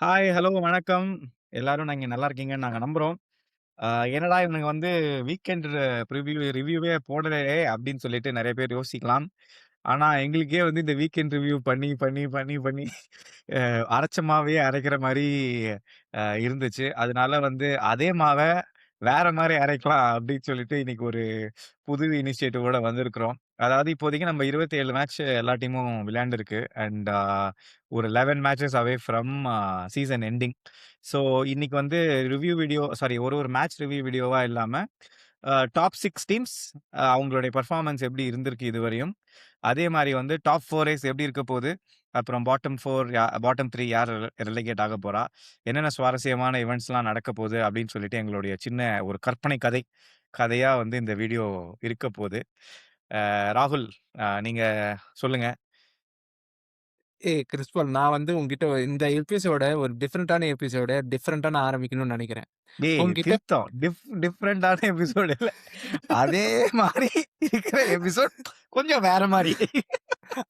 Hi, hello, வணக்கம். எல்லாரும் நீங்க நல்லா இருக்கீங்கன்னு நாங்க நம்புறோம். அ என்னடா இவனுங்க வந்து வீக்கெண்ட் ரிவ்யூவே போடலையே அப்படின்னு சொல்லிட்டு நெறைய பேர் யோசிக்கலாம். ஆனா எங்களுக்கே வந்து இந்த வீக்கெண்ட் ரிவ்யூ பண்ணி அ அரைச்ச மாவையே அரைக்கிற மாரி இருந்துச்சு. அதனால வந்து அதே மாவ வேற மாரி அரைக்கலாம் அப்படின்னு சொல்லிட்டு இன்னைக்கு ஒரு புது இனிஷியேட்டிவோட வந்திருக்கிறோம். அதாவது இப்போதைக்கு நம்ம 27 மேட்ச் எல்லா டீமும் விளையாண்டுருக்கு. அண்ட் ஒரு 11 matches away from season ending. So இன்னைக்கு வந்து ரிவ்யூ வீடியோ சாரி ஒரு மேட்ச் ரிவ்யூ வீடியோவா இல்லாம டாப் 6 டீம்ஸ் அவங்களுடைய பெர்ஃபார்மன்ஸ் எப்படி இருந்திருக்கு இதுவரையும். அதே மாரி வந்து டாப் 4 ரேஸ் எப்படி இருக்க போது, அப்புறம் பாட்டம் 3 யார் ரிலெகேட் ஆக போறா, என்னென்ன சுவாரஸ்யமான ஈவென்ட்ஸ்லாம் நடக்க போது அப்படின்னு சொல்லிட்டு எங்களுடைய சின்ன ஒரு கற்பனை கதையா வந்து இந்த வீடியோ இருக்க போது. ராகுல், நீங்க சொல்லுங்க. கிறிஸ்பல் நான் வந்து உன்கிட்ட இந்த எபிசோட ஒரு டிஃபரெண்ட்டா ஆரம்பிக்கணும்னு நெனைக்கிறேன். டேய் உன்கிட்ட திருத்தம். டிஃபரெண்டான எபிசோடு இல்ல. அதே மாரி இருக்கிற எபிசோட் கொஞ்சம் வேற மாரி.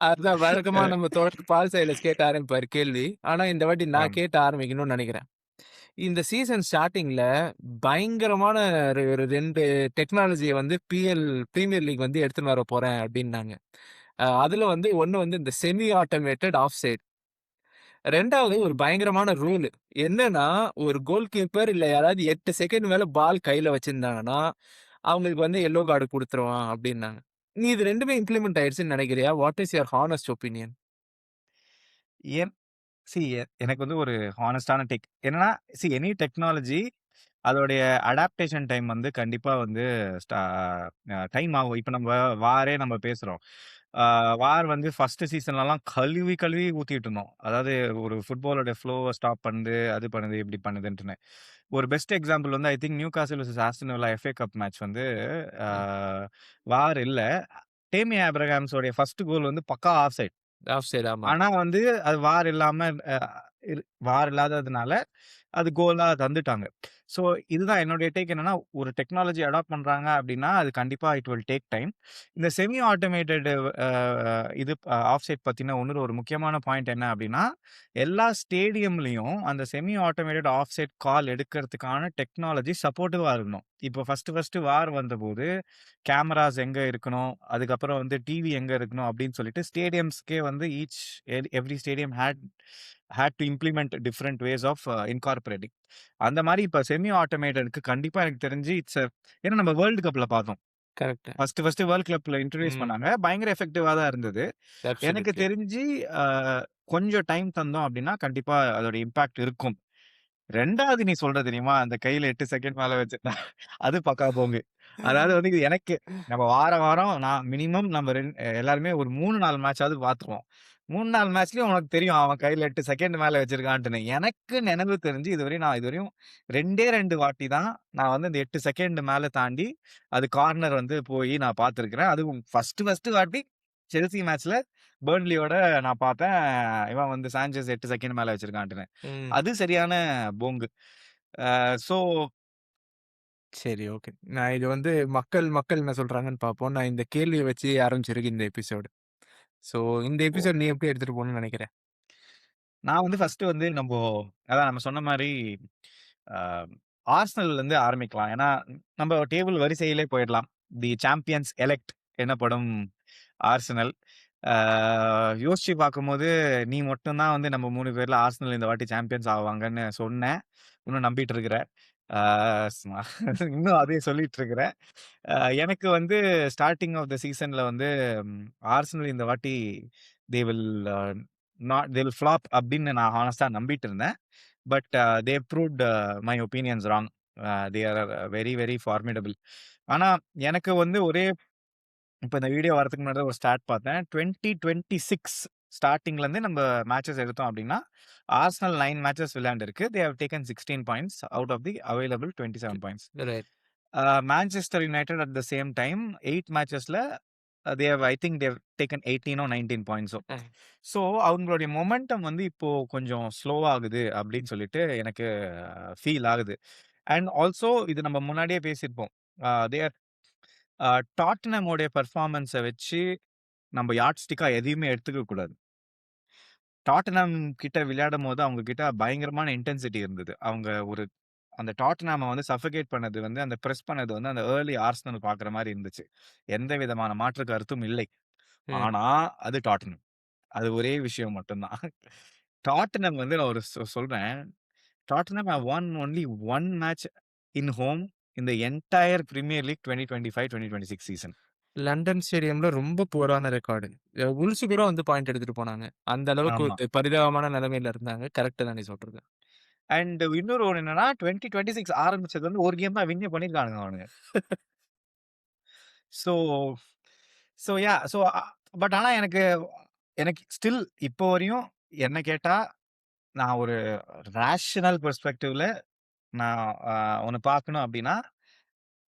அதான் வழக்கமா அ நம்ம தொடர் பால் சைலஸ் கேட்டு ஆரம்பிப்பாரு கேள்வி. ஆனா இந்த வாட்டி நான் ஆம். கேட்டு ஆரம்பிக்கணும்னு நெனைக்கிறேன். இந்த சீசன் ஸ்டார்ட்டிங்ல பயங்கரமான ஒரு 2 டெக்னாலஜிய வந்து பிரீமியர் லீக் வந்து எடுத்துன்னு வர போறேன் அப்டின்னாங்க. அதுல வந்து ஒண்ணு வந்து இந்த செமி ஆட்டோமேட்டட் ஆஃப் சைட். 2வது ஒரு பயங்கரமான ரூல். என்னன்னா, ஒரு கோல் கீப்பர் இல்ல யாராவது 8 செகண்ட் மேல பால் கையில வச்சிருந்தாங்கன்னா, அவங்களுக்கு வந்து எல்லோ கார்டு குடுத்துருவான் அப்டின்னாங்க. நீ இது 2மே இம்ப்ளிமெண்ட் ஆயிடுச்சுன்னு நெனைக்கிறியா? What is your honest opinion? என் சி எனக்கு வந்து ஒரு ஹானஸ்டான என்னன்னா, எனி டெக்னாலஜி அதோடைய அடாப்டேஷன் டைம் வந்து கண்டிப்பா வந்து ஸ்டா டைம் ஆகும். இப்ப நம்ம பேசுறோம். ஆ வார் வந்து ஃபர்ஸ்ட் சீசன்லலாம் கழுவி கழுவி ஊத்திட்டு இருந்தோம். அதாவது ஒரு ஃபுட்பாலோட ஃப்ளோவ ஸ்டாப் பண்ணுது, அது பண்ணுது, இப்படி பண்ணுதுன்ட்டுன்னு. ஒரு பெஸ்ட் எக்ஸாம்பிள் வந்து I think Newcastle versus Aston villa FA cup match வந்து ஆ வார் இல்ல. டேமி ஆபிரகாம்ஸோடைய ஃபர்ஸ்ட் கோல் வந்து பக்கா ஆஃப் சைட். ஆஃப் சைட் ஆமா. ஆனா வந்து அது வார் இல்லாம அ வார் இல்லாததுனால அது கோலா தந்துட்டாங்க. ஸோ இதுதான் என்னுடைய டேக் என்னன்னா, ஒரு டெக்னாலஜி அடாப்ட் பண்றாங்க அப்டின்னா, அது கண்டிப்பா இட் வில் டேக் டைம். இந்த செமி ஆட்டோமேட்டட் அ இது ஆஃப்செட் பத்தின இன்னொரு ஒரு முக்கியமான பாயிண்ட் என்ன அப்டின்னா, எல்லா ஸ்டேடியம்லயும் அந்த செமி ஆட்டோமேட்டட் ஆஃப்செட் கால் எடுக்கிறதுக்கான டெக்னாலஜி சப்போர்ட்டிவா இருக்கணும். இப்போ ஃபர்ஸ்ட்டு வார் வந்தபோது, கேமராஸ் எங்க இருக்கணும், அதுக்கப்புறம் வந்து டிவி எங்க இருக்கணும் அப்டின்னு சொல்லிட்டு ஸ்டேடியம்ஸ்க்கே வந்து every stadium had to implement different ways of incorporating. அந்த மாரி இப்ப செமி ஆட்டோமேட்டடுக்கு கண்டிப்பா எனக்கு தெரிஞ்சு ஏன்னா நம்ம வேர்ல்டு கப்ல பார்த்தோம். கரெக்ட். ஃபர்ஸ்ட்டு வேர்ல்ட் கப்ல இன்ட்ரோடியூஸ் ம். பண்ணாங்க. பயங்கர எஃபெக்டிவா தான் இருந்தது. எனக்கு அப்சல்யூட்லி. தெரிஞ்சு அ கொஞ்சம் டைம் தந்தோம் அப்டின்னா, கண்டிப்பா அதோட இம்பாக்ட் இருக்கும். 2வது நீ சொல்ற தெரியுமா? அந்த கையில 8 செகண்ட் மேல வச்சிருந்தா, அது பக்கா போங்கு. அதாவது வந்து இது எனக்கு நம்ம வாரம் நான் மினிமம் நம்ம எல்லாருமே ஒரு 3, 4 மேட்சாவது பார்த்துருவோம். 3, 4 மேட்ச்லயும் உனக்கு தெரியும் அவன் கையில 8 செகண்ட் மேல வச்சிருக்கான்ட்டுன்னு. எனக்கு நினைவு தெரிஞ்சு இதுவரையும் 2டே 2 வாட்டி தான் நான் வந்து இந்த 8 செகண்ட் மேல தாண்டி அது கார்னர் வந்து போய் நான் பார்த்துருக்கிறேன். அதுவும் ஃபர்ஸ்ட்டு வாட்டி செல்சி மேட்ச்ல பெர்ன்லியோட நான் பார்த்தேன். இவன் வந்து சாnchez 8 செகண்ட் மேல வச்சிருக்கான்ட்டுன்னு. ம். அது சரியான போங்கு. ஸோ சரி, ஓகே. நான் இது வந்து மக்கள் என்ன சொல்றாங்கன்னு பார்ப்போம். நான் இந்த கேள்விய வச்சு ஆரம்பிச்சிருக்கு இந்த எபிசோடு. ஸோ இந்த எபிசோட் நீ எப்படி எடுத்துட்டு போணும்னு நெனைக்கிற? நான் வந்து ஃபர்ஸ்ட்டு வந்து அதான் நம்ம சொன்ன மாரி அ ஆர்சனல்லருந்து ஆரம்பிக்கலாம். ஏன்னா, நம்ம டேபிள் வரிசையிலே போயிடலாம். தி சாம்பியன்ஸ் எலெக்ட் எனப்படும் ஆர்சனல். ஆ யோசிச்சு பார்க்கும்போது, நீ மட்டும் தான் வந்து நம்ம 3 பேர்ல ஆர்சனல் இந்த வாட்டி சாம்பியன்ஸ் ஆவாங்கன்னு சொன்ன. இன்னும் நம்பிட்டு இருக்கிற. ஆ ஸ்ம இன்னும் அதே சொல்லிட்டு இருக்கிற. அ எனக்கு வந்து ஸ்டார்ட்டிங் ஆஃப் த சீசன்ல வந்து ஆர்சனல் இந்த வாட்டி they will a they will flop அப்படின்னு நான் ஹானஸ்ட்டா நம்பிட்டு இருந்தேன். But they proved my opinions wrong. They are very, very formidable. ஆனா எனக்கு வந்து இப்ப இந்த வீடியோ வரதுக்கு முன்னாடி ஒரு ஸ்டாட் பார்த்தேன். 2026 ஸ்டார்ட்டிங்லேருந்து நம்ம மேட்சஸ் எடுத்தோம் அப்படின்னா, ஆர்சனல் 9 மேட்சஸ் விளையாண்டிருக்கு. They have taken 16 points out of the available 27 points. Right. Manchester United at the same time 8 மேட்சஸ்ல I think they have taken 18ஓ 19 பாயிண்ட்ஸோ. ம். ஸோ அவங்களுடைய மொமெண்டம் வந்து இப்போ கொஞ்சம் ஸ்லோ ஆகுது அப்படின்னு சொல்லிட்டு எனக்கு ஃபீல் ஆகுது. அண்ட் ஆல்சோ இது நம்ம முன்னாடியே பேசியிருப்போம். தே ஆர் டாட்டனமோடைய பெர்ஃபார்மன்ஸ வச்சு நம்ம யாட்ஸ்டிக்கா எதையுமே எடுத்துக்க கூடாது. டாட்டனம் கிட்ட விளையாடும்போது அவங்க கிட்ட பயங்கரமான இன்டென்சிட்டி இருந்தது. அவங்க ஒரு அந்த டாட்டனாம வந்து சஃபோகேட் பண்ணது வந்து அந்த பிரஸ் பண்ணது வந்து அந்த ஏர்லி ஆர்சனல் பார்க்குற மாரி இருந்துச்சு. எந்த விதமான மாற்று கருத்தும் இல்லை. ம். ஆனா, அது டாட்டனம். அது ஒரே விஷயம் மட்டும் தான். டாட்டனம் வந்து நான் ஒரு சொல்றேன். Tottenham have won only 1 match in home in the entire Premier League 2025, 2026 season. London ஸ்டேடியம்ல ரொம்ப புவரான ரெக்கார்டு. வுல்ஸ் கூட வந்து பாயிண்ட் எடுத்துட்டு போனாங்க. அந்த அளவுக்கு ஆமா. ஒரு பரிதாபமான நிலைமையில இருந்தாங்க. கரெக்ட் தான் நீ சொல்றது. அண்ட் இன்னொரு ஒண்ணு என்னன்னா 2026 ஆரம்பிச்சது வந்து ஒரு கேம் தான் வின்னே பண்ணியிருக்கானுங்க அவனுங்க. So so yeah so but ஆனா எனக்கு எனக்கு ஸ்டில் இப்போ வரையும் என்ன கேட்டா, நான் ஒரு ரேஷனல் பெர்ஸ்பெக்டிவ்ல நான் ஒண்ணு பார்க்கணும் அப்டின்னா,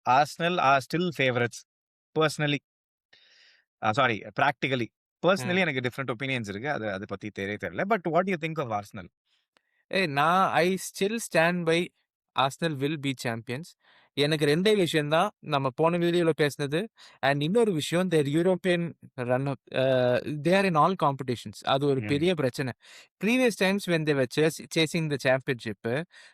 Arsenal are still favourites personally. Sorry practically. ம். பெர்சனலி எனக்கு டிஃபரெண்ட் ஒப்பீனியன்ஸ் இருக்கு. அது அத பத்தி தெரியல. But what do you think of Arsenal? I still stand by Arsenal will be champions. எனக்கு 2டே விஷயம் தான் நம்ம போன வீடியோல பேசினது. அண்ட் இன்னொரு விஷயம் their European run up they are in all காம்படிஷன்ஸ். அது ஒரு ம். பெரிய பிரச்சனை. Previous times when they were chasing the championship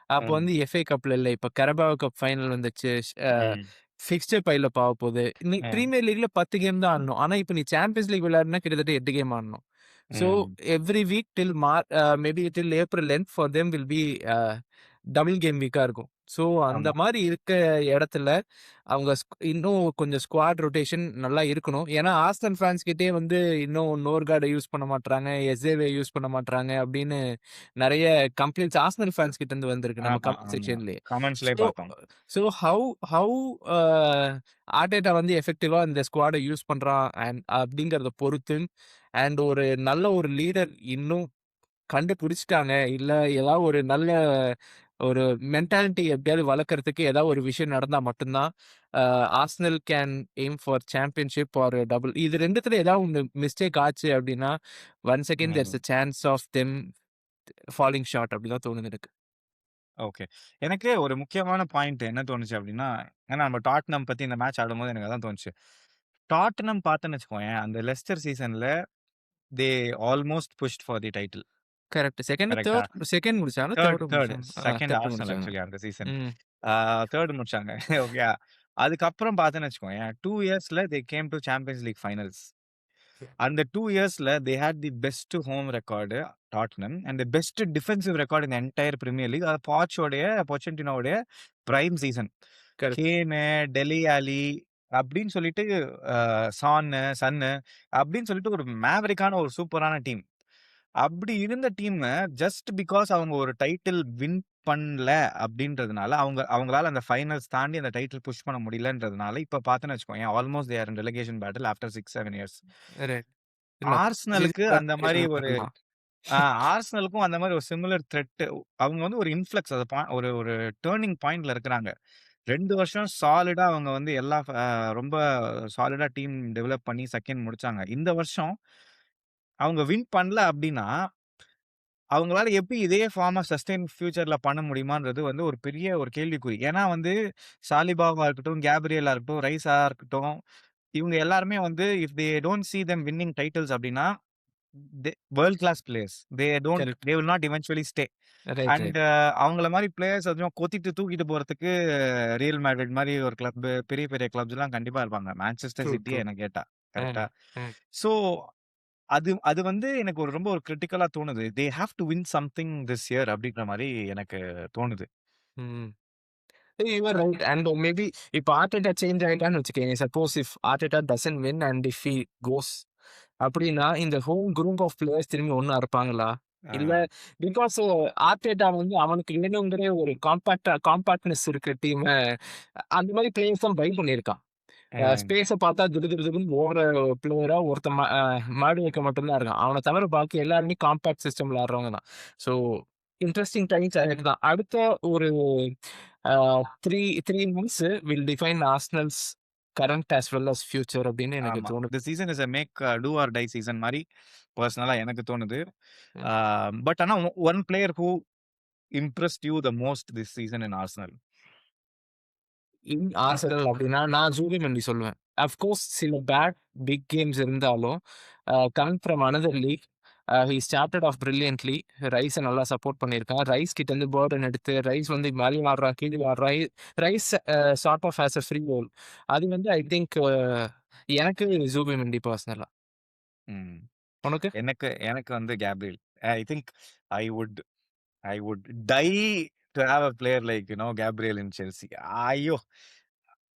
அப்போ ம். வந்து எஃப்ஏ கப்ல இல்ல. இப்ப கரபாவோ கப் ஃபைனல் வந்துச்சு. ம். ஃபிக்ஸ்சர் பைல் அப் ஆகப்போது. நீ ம். பிரீமியர் லீக்ல 10 கேம் தான் ஆடணும். ஆனா இப்ப நீ சாம்பியன்ஸ் லீக் விளையாடுனா கிட்டத்தட்ட 8 கேம் ஆடணும். So ம். every week till maybe till April end for them will be double game வீக்கா இருக்கும். ஸோ அந்த ஆமா. மாரி இருக்க இடத்துல அவங்க இன்னும் கொஞ்சம் ஸ்குவாட் ரொட்டேஷன் நல்லா இருக்கணும். ஏன்னா ஆர்சனல் ஃபேன்ஸ் கிட்டயே வந்து இன்னும் நோர்கார்ட யூஸ் பண்ண மாட்றாங்க, எஸ்ஏவே யூஸ் பண்ண மாட்றாங்க அப்படின்னு நெறைய கம்ப்ளைண்ட்ஸ் ஆர்சனல் ஃபேன்ஸ் கிட்ட இருந்து வந்திருக்கு நம்ம ஆமா, கமெண்ட் ஆமா. செக்ஷன்லயே. கமெண்ட்ஸ்லயே ஸோ பார்த்தோம். ஸோ ஹவ் ஹவ் அ ஆர்டேட்டா வந்து எஃபெக்டிவா இந்த ஸ்குவாட யூஸ் பண்றான் அப்படிங்கிறத பொறுத்து அண்ட் ஒரு நல்ல ஒரு லீடர் இன்னும் கண்டுபிடிச்சுட்டாங்க. இல்ல ஏதாவது ஒரு நல்ல ஒரு மென்டாலிட்டி எப்படியாவது வளர்க்கறதுக்கு ஏதாவது ஒரு விஷயம் நடந்தா மட்டும் தான், Arsenal can aim for championship or double. இது 2த்துல ஏதாவது ஒண்ணு மிஸ்டேக் ஆச்சு அப்படின்னா, once again there's hmm. A chance of them falling short அப்படிதான் தோணுது எனக்கு. ஓகே. எனக்கு ஒரு முக்கியமான பாயிண்ட் என்ன தோணுச்சு அப்டின்னா, ஏன்னா நம்ம டாட்னம் பத்தி இந்த மேட்ச் ஆடும்போது எனக்கு அதான் தோணுச்சு. டாட்னம் பார்த்தேன்னு வச்சுக்கோயேன், அந்த லெஸ்டர் சீசன்ல தே almost pushed for the title. Correct. கரெக்ட்டா? 2nd முடிச்சாங்க. 3rd 3 முடிச்சாங்க. 2nd 3rd ஆர்சனல் முடிச்சாங்க. ஆக்சுவலி அந்த சீசன். ம். 3 முடிச்சாங்க. ஓகேயா? அதுக்கப்புறம் பார்த்தேன்னு வச்சுக்கோயேன், 2 இயர்ஸ்ல they came to Champions League finals. அந்த 2 இயர்ஸ்ல they had the best home record Tottenham and the best defensive record in the entire Premier League. அது பொச்சென்டினோவுடைய prime season. Correct. Kane, Dele Alli அப்படின்னு சொல்லிட்டு சன்னு அப்படின்னு சொல்லிட்டு ஒரு மேவரிக்கான ஒரு சூப்பரான டீம். அப்படி இருந்த டீம்ம ஜஸ்ட் பிக்காஸ் அவங்க ஒரு டைட்டில் வின் பண்ணல அப்படின்றதுனால, அவங்களால அந்த ஃபைனல்ஸ் தாண்டி அந்த டைட்டில் புஷ் பண்ண முடியலன்றதுனால, இப்ப பார்த்தேன்னு வச்சுக்கோயேன், almost they are in relegation battle after 6, 7 years. Right. இல்ல ஆர்சனலுக்கு சீசன் அந்த மாரி ஒரு வரலாம். ஆ ஆர்சனலுக்கும் அந்த மாரி ஒரு சிமிலர் த்ரெட் அவங்க வந்து ஒரு இன்ஃப்ளக்ஸ் அது ஒரு ஒரு டர்னிங் பாயிண்ட்ல இருக்கிறாங்க. 2 வருஷம் சாலிடா அவங்க வந்து எல்லா ரொம்ப சாலிடா டீம் டெவலப் பண்ணி 2ண்ட் முடிச்சாங்க. இந்த வருஷம் அவங்க வின் பண்ணல அப்டின்னா, அவங்களால எப்படி இதே ஃபார்ம சஸ்டெயின் ஃபியூச்சர்ல பண்ண முடியுமான்றது வந்து ஒரு பெரிய ஒரு கேள்விக்குறி. ஏன்னா வந்து சாலிபாவா இருக்கட்டும், கேப்ரியலா இருக்கட்டும், ரைஸா இருக்கட்டும், இவங்க எல்லாருமே வந்து if they don't see them winning titles அப்டின்னா, they world class players. Correct. They will not eventually stay. Right, and right. அவங்கள மாரி பிளேயர்ஸ் கொஞ்சம் கொத்திட்டு தூக்கிட்டு போறதுக்கு ரியல் மேட்ரிட் மாரி ஒரு கிளப் பெரிய பெரிய கிளப்ஸ்லாம் கண்டிப்பா இருப்பாங்க. Manchester true, true. சிட்டியே என்ன கேட்டா. கரெக்ட்டா? ம். ம். ஸோ அது அது வந்து எனக்கு ஒரு ரொம்ப ஒரு கிரிட்டிக்கலா தோணுது. They have to win something this year அப்டின்ற மாரி எனக்கு தோணுது. Hmm. You are right. And maybe இப்ப ஆர்டெட்டா சேஞ்ச் ஆயிட்டான்னு வச்சுக்கங்க. Suppose if Arteta doesn't win and if he goes அப்படின்னா, இந்த ஹோல் குரூப் ஆஃப் பிளேயர்ஸ் திரும்பி ஒண்ணா இருப்பாங்களா? ஆ. இல்ல பிகாஸ் ஆர்டெட்டா வந்து அவனுக்கு வேணுங்கிற ஒரு காம்பாக்ட்னஸ் இருக்க டீம அந்த மாரி பிளேயர்ஸ் தான் பை பண்ணியிருக்கான். ம். ஸ்பேஸ பார்த்தா திடுதிடுன்னு ஓடுற பிளேயரா ஒருத்தன் மாடு வைக்க மட்டும் தான் இருக்கான். அவன தவிர பாக்கி எல்லாருமே காம்பேக்ட் சிஸ்டம்ல ஆடுறவங்க தான். ஸோ இன்ட்ரஸ்டிங் டைம்ஸ் அஹெட் தான். அடுத்த ஒரு அ 3 months will define Arsenal's current as well as future அப்படின்னு எனக்கு ஆமா. தோணுது. இந்த season is do or die season மாரி பெர்சனலா எனக்கு தோணுது. ம். ஆ பட் ஆனா one player who impressed you the most this season in Arsenal. In Arsenal அப்படின்னா நான் ஜூபிமெண்டி சொல்லுவேன். அஃப்கோர்ஸ் சில பிக் கேம்ஸ் இருந்தாலும் coming from another league he started off brilliantly. Rice நல்லா சப்போர்ட் பண்ணியிருக்கான். ரைஸ் கிட்டேருந்து பர்டன் எடுத்து, ரைஸ் வந்து மேலயும் ஆடுறான், கீழயும் ஆடுறான். Rice sort of has a free role. அது வந்து ஐ திங்க் எனக்கு ஜூபி மெண்டி பர்சனலா. ம். உனக்கு? எனக்கு எனக்கு வந்து Gabriel. I think I would I would die to have a player like Gabriel in Chelsea. ஐயோ!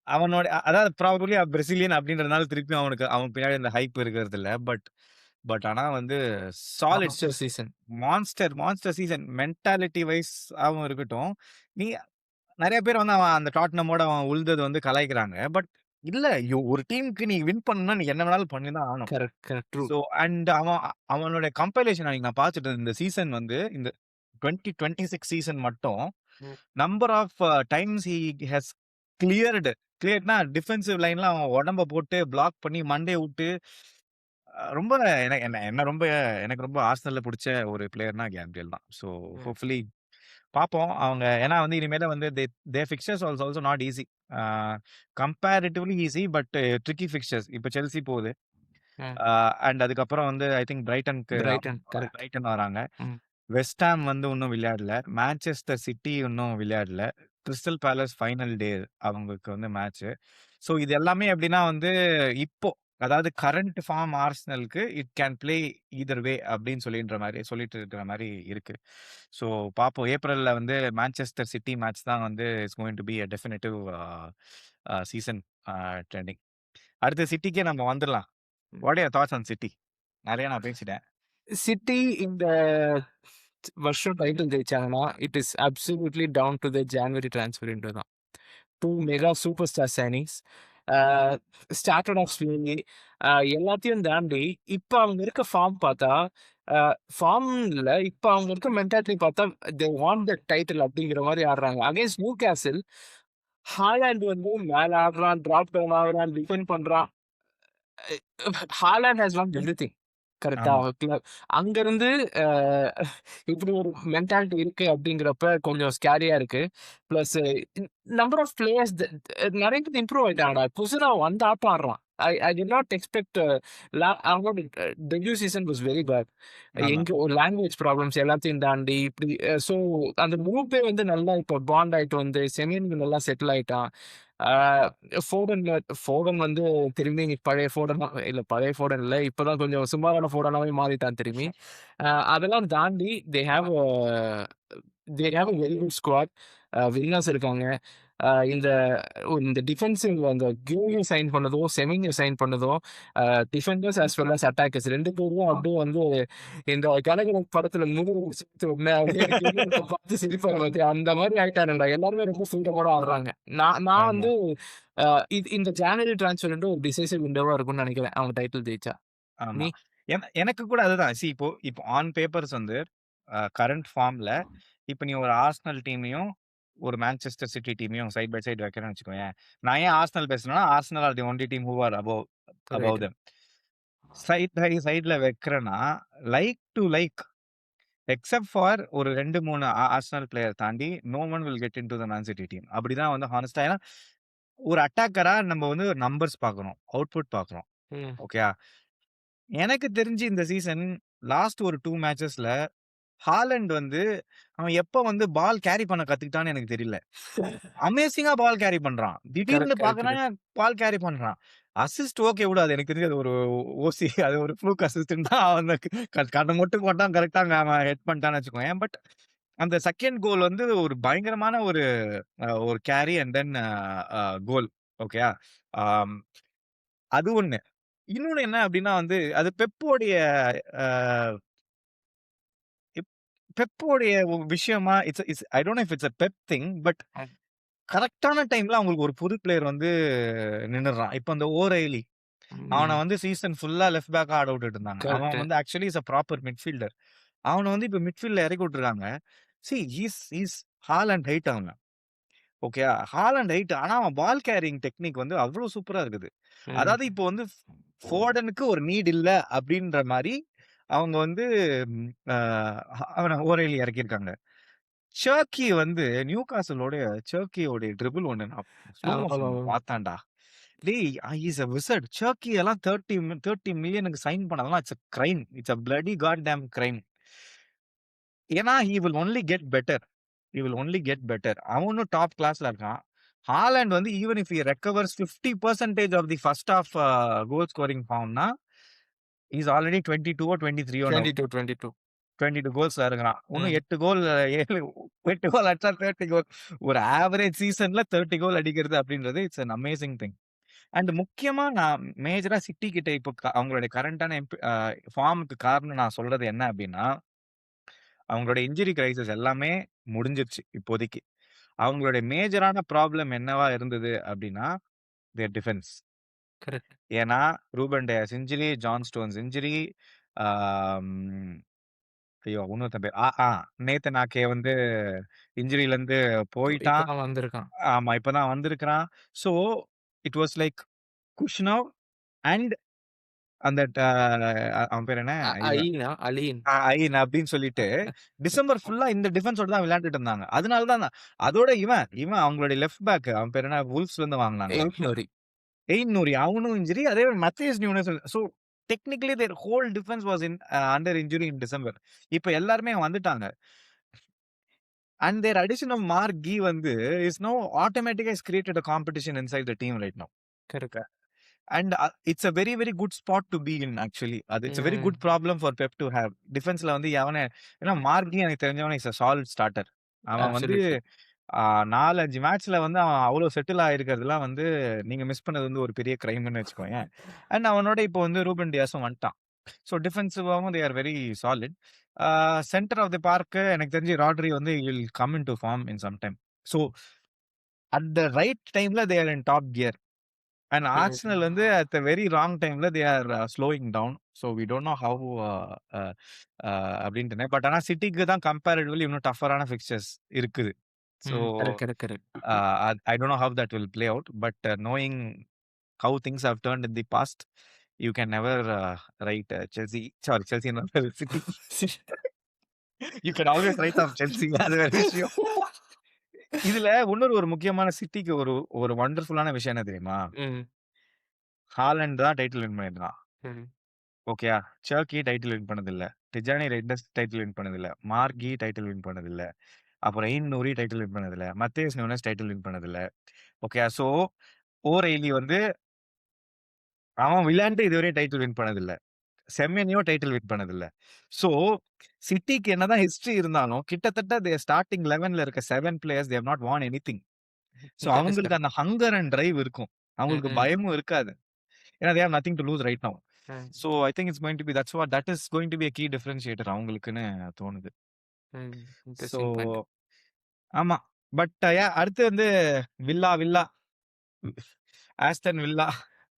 அவனோட அதாவது ப்ராபபிலி பிரசிலியன் அப்படின்றதுனால திருப்பி அவன் பின்னாடி அந்த ஹைப் இருக்கிறது இல்ல. பட் பட் ஆனா வந்து solid monster season. Monster season mentality wise ஆவும் இருக்கட்டும். நீ நெறைய பேர் வந்து அவன் அந்த டாட்னமோட அவன் உழுதது வந்து கலாய்க்கிறாங்க. பட் இல்ல ஒரு டீமுக்கு நீ வின் பண்ணணும்னா நீ என்ன வேணாலும் பண்ணி தான் ஆகணும். Correct, correct. True. So and அவனுடைய கம்பைலேஷன் அன்னைக்கு நான் பார்த்துட்டு இந்த சீசன் வந்து இந்த 2026 சீசன் மட்டும் ம். Number of times he has cleared கிளியர்ட்னா டிஃபென்சிவ் லைன்ல அவன் உடம்ப போட்டு பிளாக் பண்ணி மண்டைய விட்டு ரொம்ப என்ன என்ன என்ன ரொம்ப எனக்கு ரொம்ப ஆர்சனல்ல புடிச்ச ஒரு பிளேயர்னா கேப்ரியல் தான். ஸோ ம். ஹோப்ஃபுல்லி பார்ப்போம். அவங்க ஏன்னா வந்து இனிமேல வந்து their fixtures also not easy. Ah comparatively easy but tricky fixtures. இப்ப செல்சி போகுது. ம். அண்ட் அதுக்கப்புறம் வந்து I think Brighton. Correct. Brighton வராங்க. ம். வெஸ்ட் ஹாம் வந்து இன்னும் விளையாடல. மான்செஸ்டர் சிட்டி இன்னும் விளையாடல. கிறிஸ்டல் பேலஸ் ஃபைனல் டே அவங்களுக்கு வந்து மேட்ச்சு. ஸோ இது எல்லாமே எப்படின்னா வந்து இப்போ அதாவது கரண்ட் ஃபார்ம் ஆர்சனலுக்கு it can play either way அப்படின்னு சொல்லிட்டு இருக்கிற மாரி இருக்கு. ஸோ பார்ப்போம். ஏப்ரல்ல வந்து மான்செஸ்டர் சிட்டி மேட்ச் தான் வந்து it's going to be a definitive season trending. அடுத்து சிட்டிக்கே நம்ம வந்துரலாம். What are your thoughts on City? நெறைய நான் பேசிட்டேன். சிட்டி இந்த வருஷம் டைட்டில் ஜெயிச்சாங்கன்னா, it is absolutely down to the January transfer window தான். 2 mega super star signings. Ah started off slowly. எல்லாத்தையும் தாண்டி, இப்ப அவங்க இருக்க ஃபார்ம் பார்த்தா, அ ஃபார்ம்ல இப்ப அவங்க இருக்க மென்டாலிட்டி பார்த்தா, தே வாண்ட் த டைட்டில் அப்படிங்கிற மாரி ஆடுறாங்க. அகைன்ஸ்ட் நியூ கேசில், ஹாலாண்ட் வந்து மேல ஆடுறான், டிராப் டவுன் ஆகுறான், டிஃபெண்ட் பண்றான். Holland has van everything. கரெக்ட்டா? ஆமா, அங்கருந்து அ இப்படி ஒரு மென்டாலிட்டி இருக்கு அப்படிங்கிறப்ப கொஞ்சம் ஸ்கேரியா இருக்கு. பிளஸ் நம்பர் ஆஃப் பிளேயர்ஸ் நெறைய பேர் இம்ப்ரூவ் ஆயிட்டாங்கடா. குசுனா வந்து ஆட்டம் ஆடுறான். ஐ டிட் நாட் எக்ஸ்பெக்ட் அவங்களோட debut season was very bad. ஆமா, எங்க ஒரு லாங்குவேஜ் ப்ராப்ளம்ஸ் எல்லாத்தையும் தாண்டி இப்படி ஸோ அந்த குரூப்பே வந்து நல்லா இப்போ பாண்ட் ஆயிட்டு வந்து செமின்ல நல்லா செட்டில் ஆயிட்டான். ஆ ஃபோடன் வந்து திரும்பி பழைய ஃபோடனா இல்ல பழைய ஃபோடன் இல்ல. இப்பதான் கொஞ்சம் சுமாரான ஃபோடனாவே மாறிட்டான் திரும்பி. அதெல்லாம் தாண்டி they have a very good squad. வில்லர்ஸ் இருக்காங்க. இந்த இந்த டிஃபென்சிவ் அந்த கியூயும் சைன் பண்ணதோ, செமிங்க சைன் பண்ணதோ, defenders as well as attackers 2 பேரும் அப்படியே வந்து இந்த கனகன படத்துல முதுகுல சுத்து அப்படியே கிரிக்கெட்ட பார்த்து சிரிப்பாங்க பாத்தியா, அந்த மாரி ஆயிட்டானுங்கடா. எல்லாருமே ரொம்ப ஃப்ரீடமோட ஆடுறாங்க. நான் நான் ஆமா, வந்து இந்த ஜான்வரி டிரான்ஸ்ஃபர் விண்டோ ஒரு டிசைசிவ் விண்டோவா இருக்கும்னு நெனைக்கிறேன். அவங்க டைட்டில் ஜெயிச்சா. ஆமா. நீ? எனக்கு கூட அதுதான். இப்போ ஆன் பேப்பர்ஸ் வந்து கரண்ட் ஃபார்ம்ல இப்ப நீ ஒரு ஆர்சனல் டீமையும், ஒரு மான்செஸ்டர் சிட்டி டீமையும் சைட் பை சைட் வைக்கிறேன்னு வச்சுக்கோயேன். நான் ஏன் ஆர்சனல் பேசுறேன்னா, Arsenal are the only team who are above right. Them. சைட்ல வைக்கிறேன்னா, like to like except for ஒரு 2, 3 ஆர்சனல் பிளேயர் தாண்டி no one will get into the Man City team. அப்படிதான் வந்து ஹானஸ்ட்டா ஏன்னா, ஒரு அட்டாக்கரா நம்ம வந்து நம்பர்ஸ் பார்க்குறோம். அவுட்புட் பார்க்குறோம். ம். ஓகேயா? எனக்கு தெரிஞ்சு இந்த சீசன் லாஸ்ட் ஒரு 2 மேட்சஸ்ல ஹாலண்ட் வந்து அவன் எப்ப வந்து பால் கேரி பண்ண கத்துக்கிட்டான்னு எனக்கு தெரியல. அமேசிங்கா பால் கேரி பண்றான். திடீர்னு கரெக்ட், கரெக்ட், பார்க்குறேன் கரெக்ட். பால் கேரி பண்றான். அசிஸ்ட் ஓகே விடு. அது எனக்கு தெரிஞ்சு அது ஒரு ஓசி அது ஒரு ஃப்ளூக் அசிஸ்ட்ன்னு தான் அந்த கண்ண மட்டும் போட்டான் கரெக்ட்டா அவன் ஹெட் பண்ணிட்டான்னு வச்சுக்கோயேன். பட் அந்த செகண்ட் கோல் வந்து ஒரு பயங்கரமான ஒரு கேரி அண்ட் தென் கோல். ஓகேயா? ஆம் அது ஒண்ணு. இன்னொன்னு என்ன அப்டின்னா வந்து அது பெப்போடைய அ இப் பெப்போடைய விஷயமா it's it's I don't know if it's a Pep thing. But ம். கரெக்ட்டான டைம்ல அவங்களுக்கு ஒரு புது பிளேயர் வந்து நின்னுடுறான். இப்ப அந்த ஓரைலி அவன ம். வந்து சீசன் ஃபுல்லா லெஃப்ட் பேக்கா ஆட விட்டுட்டு இருந்தாங்க. அவன் கரெக்ட். வந்து actually is a proper midfielder. அவன வந்து இப்ப மிட்ஃபீல்ட்ல இறக்கி விட்டுருக்காங்க. ஹீஸ் ஹாலண்ட் ஹைட் அவன். ஓகேயா? Haaland height. ஆனா அவன் பால் கேரியிங் டெக்னிக் வந்து அவ்ளோ சூப்பரா இருக்குது. ம். அதாவது இப்போ வந்து ஃபோர்டனுக்கு ஒரு நீட் இல்ல அப்டின்ற மாரி அவங்க வந்து ம் அ அவன ஓரைலி இறக்கியிருக்காங்க. வந்து நியூகாசலோட ட்ரிபிள் ஒண்ணு நான் ஸ்லோ மோஷன்ல ஆமாமாமா. பார்த்தேன்டா. டேய் he is a wizard. Cherky எல்லாம் 30 மில்லியனுக்கு சைன் பண்ணதெல்லாம் it's a crime. It's a bloody god damn crime. ஏன்னா he will only get better. He will only get better. அவனும் டாப் கிளாஸ்ல இருக்கான். ஹாலண்ட் வந்து even if he recovers 50% of the first half goal scoring ஃபார்ம்னா, he is already 22 23 now. 22, 22. 22 கோல்ஸ்ல இருக்கிறான். இன்னும் ம். 8 கோல் 7 8 கோல் அடிச்சா 30 கோல். ஒரு ஆவரேஜ் சீசன்ல 30 கோல் அடிக்கிறது அப்படின்றது it's an amazing thing. And முக்கியமா நான் மேஜரா சிட்டி கிட்ட இப்போ அவங்களுடைய கரண்டான ஃபார்முக்கு காரணம் நான் சொல்றது என்ன அப்படின்னா, அவங்களோட இன்ஜுரி கிரைசிஸ் எல்லாமே முடிஞ்சிருச்சு இப்போதைக்கு. அவங்களுடைய மேஜரான ப்ராப்ளம் என்னவா இருந்தது அப்படின்னா, தேர் டிஃபென்ஸ். கரெக்ட். ஏன்னா, Ruben Dias injury, John Stones injury, ஆம் ஐயோ! இன்னொருத்தன் பேர் நேத்தன் ஆக்கே வந்து இன்ஜுரிலருந்து போயிட்டான். இப்பதான் வந்திருக்கான். ஆமா, இப்ப தான் வந்திருக்கிறான். So, it was like Khusanov and அந்த அவன் பேர் என்ன? இவன் அயீனா, அலீன். அயன் அப்படின்னு சொல்லிட்டு, டிசம்பர் ஃபுல்லா இந்த டிஃபென்ஸோட தான் விளையாண்டுட்டு இருந்தாங்க. அதனால தான் அதோட இவன் இவன் அவங்களுடைய லெஃப்ட் பேக் அவன் பேர் என்ன? வுல்வ்ஸ்லருந்து வாங்குனாங்களே. எயின்ட் எயின் நூரி அவனும் இன்ஜுரி. அதே மாரி Matheus Nunes. So technically their whole defence was under injury in December. இப்ப எல்லாருமே வந்துட்டாங்க. And their addition of Marc Guehi வந்து இஸ் நோ ஆட்டோமேட்டிக்கா is created a competition inside the team right now. Correct. And it's a very very good spot to be in actually. அது it's a very good hmm. Problem for Pep to have. டிஃபென்ஸ்ல வந்து ஏன்னா Marc Guehi எனக்கு தெரிஞ்சவன is a solid starter. அவன் வந்து absolutely. 4, 5 மேட்ச்ல வந்து அவன் அவ்ளோ செட்டில் ஆயிருக்கிறதெல்லாம் வந்து நீங்க மிஸ் பண்ணது வந்து ஒரு பெரிய கிரைம்ன்னு வச்சுக்கோயேன். அண்ட் அவனோட இப்போ வந்து ரூபன் டியாஸும் வந்துட்டான். ஸோ டிஃபென்சிவாவும் they are very solid. Centre of the park எனக்கு தெரிஞ்சு ராட்ரி வந்து will come into form in some time. So at the right டைம்ல they are in top gear. And Arsenal hmm. வந்து அட் த வெரி ராங் டைம்ல they are slowing down. So we don't know how அப்படின்ட்டுனே. But ஆனா சிட்டிக்கு தான் comparatively இன்னும் டஃப்பரான fixtures இருக்குது. So hmm. Correct, correct, correct. I don't know how that will play out, but knowing how things have turned in the past, you can never write Chelsea. Sorry, Chelsea not City. You can always write off Chelsea. அது வேற விஷயம். இதுல இன்னொரு ஒரு முக்கியமான சிட்டிக்கு ஒரு ஒரு வண்டர்ஃபுல்லான விஷயம் என்ன தெரியுமா? ம். ஹாலண்ட் தான் டைட்டில் வின் பண்ணியிருக்கான். ம். ஓகேயா? சர்க்கி டைட்டில் வின் பண்ணதில்ல. டிஜானி ரெய்ண்டர்ஸ் டைட்டில் வின் பண்ணதில்ல. மார்கி டைட்டில் வின் பண்ணதில்ல. அப்புறம் எயின் நூரி டைட்டில் வின் பண்ணதில்ல. மத்தேஸ் நியூனஸ் டைட்டில் வின் பண்ணதில்ல. ஓகேயா? ஸோ ஓரெய்லி வந்து அவன் விளையாண்டு இதுவரையும் டைட்டில் வின் பண்ணதில்ல. செம்மேனியோ டைட்டில் வின் பண்ணதில்ல. ஸோ, சிட்டிக்கு என்னதான் ஹிஸ்டரி இருந்தாலும், கிட்டத்தட்ட ஸ்டார்ட்டிங் 11ல இருக்க 7 players they have not won anything. So, that is அவங்களுக்கு கரெக்ட். அந்த ஹங்கர் அண்ட் டிரைவ் இருக்கும். அவங்களுக்கு ம். பயமும் இருக்காது. ஏன்னா they have nothing to lose right now. Hmm. So, I think it's going to be that is going to be a key differentiator அவங்களுக்குன்னு தோணுது. ம். So, interesting point. ஆமா. பட் அடுத்து வந்து வில்லா. Aston villa.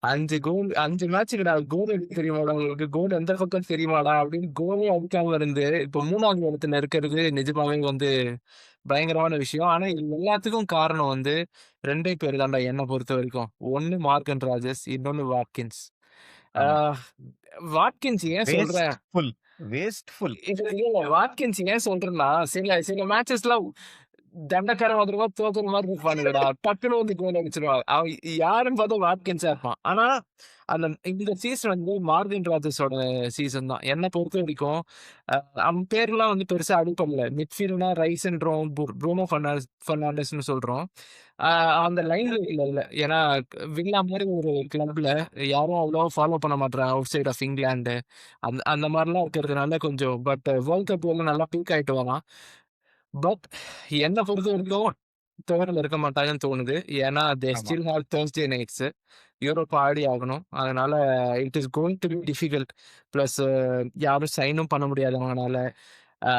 5 கோல் 5 மேட்ச்சுக்குடா கோல் அடிக்க தெரியுமாடா உங்களுக்கு? கோல் எந்த பக்கம் தெரியுமாடா? அப்படின்னு கோலே அடிக்காம இருந்து, இப்போ 3வது இடத்துல இருக்கிறது நிஜமாவே வந்து பயங்கரமான விஷயம். ஆனா இது எல்லாத்துக்கும் காரணம் வந்து 2 பேர் தான்டா என்ன பொறுத்தவரைக்கும். ஒண்ணு மார்கன் ராஜர்ஸ், இன்னொன்னு வாட்கின்ஸ். ஆ ஆமா. வாட்கின்ஸ் ஏன் சொல்றேன்? வேஸ்ட்ஃபுல். வேஸ்ட்ஃபுல். இல்ல வாட்கின்ஸ் ஏன் சொல்றேன்னா, சில சில மேட்சஸ்லாம் தண்டக்காரன் வந்துருவா, தோக்குற மாரி இருப்பானுங்கடா. டக்குனு வந்து கோல் அடிச்சுருவான். அவன் யாருன்னு பார்த்தா வாட்கின்ஸா இருப்பான். ஆனா, அந்த இந்த சீசன் வந்து மார்வின் ராஜர்ஸோட சீசன் தான். என்ன பொறுத்தவரைக்கும், அ அவன் பேர்லாம் வந்து பெருசா அடிபடல. மிட்ஃபீல்ட்னா ரைஸ்ன்றோம், ப்ரூனோ ஃபெர்னாண்டஸ்ன்னு சொல்றோம். அ அந்த லைன்ல இல்ல. ஏன்னா, வில்லா மாரி ஒரு கிளப்ல யாரும் அவ்வளவா ஃபாலோ பண்ண மாட்றாங்க. Outside of England. அந்த மாரிலாம் இருக்கிறதுனால கொஞ்சம் வேர்ல்ட் கப் வந்து நல்லா பீக் ஆயிட்டு வரான். பட் என்ன பொறுத்தவரைக்கும் தொடர்ல இருக்க மாட்டாங்கன்னு தோணுது. ஏன்னா, தே ஆமா. Still have Thursday nights. Europa ஆடி ஆகணும். அதனால it is going to be difficult. Plus யாரும் சைனும் பண்ண முடியாது அவங்கனால. ஆ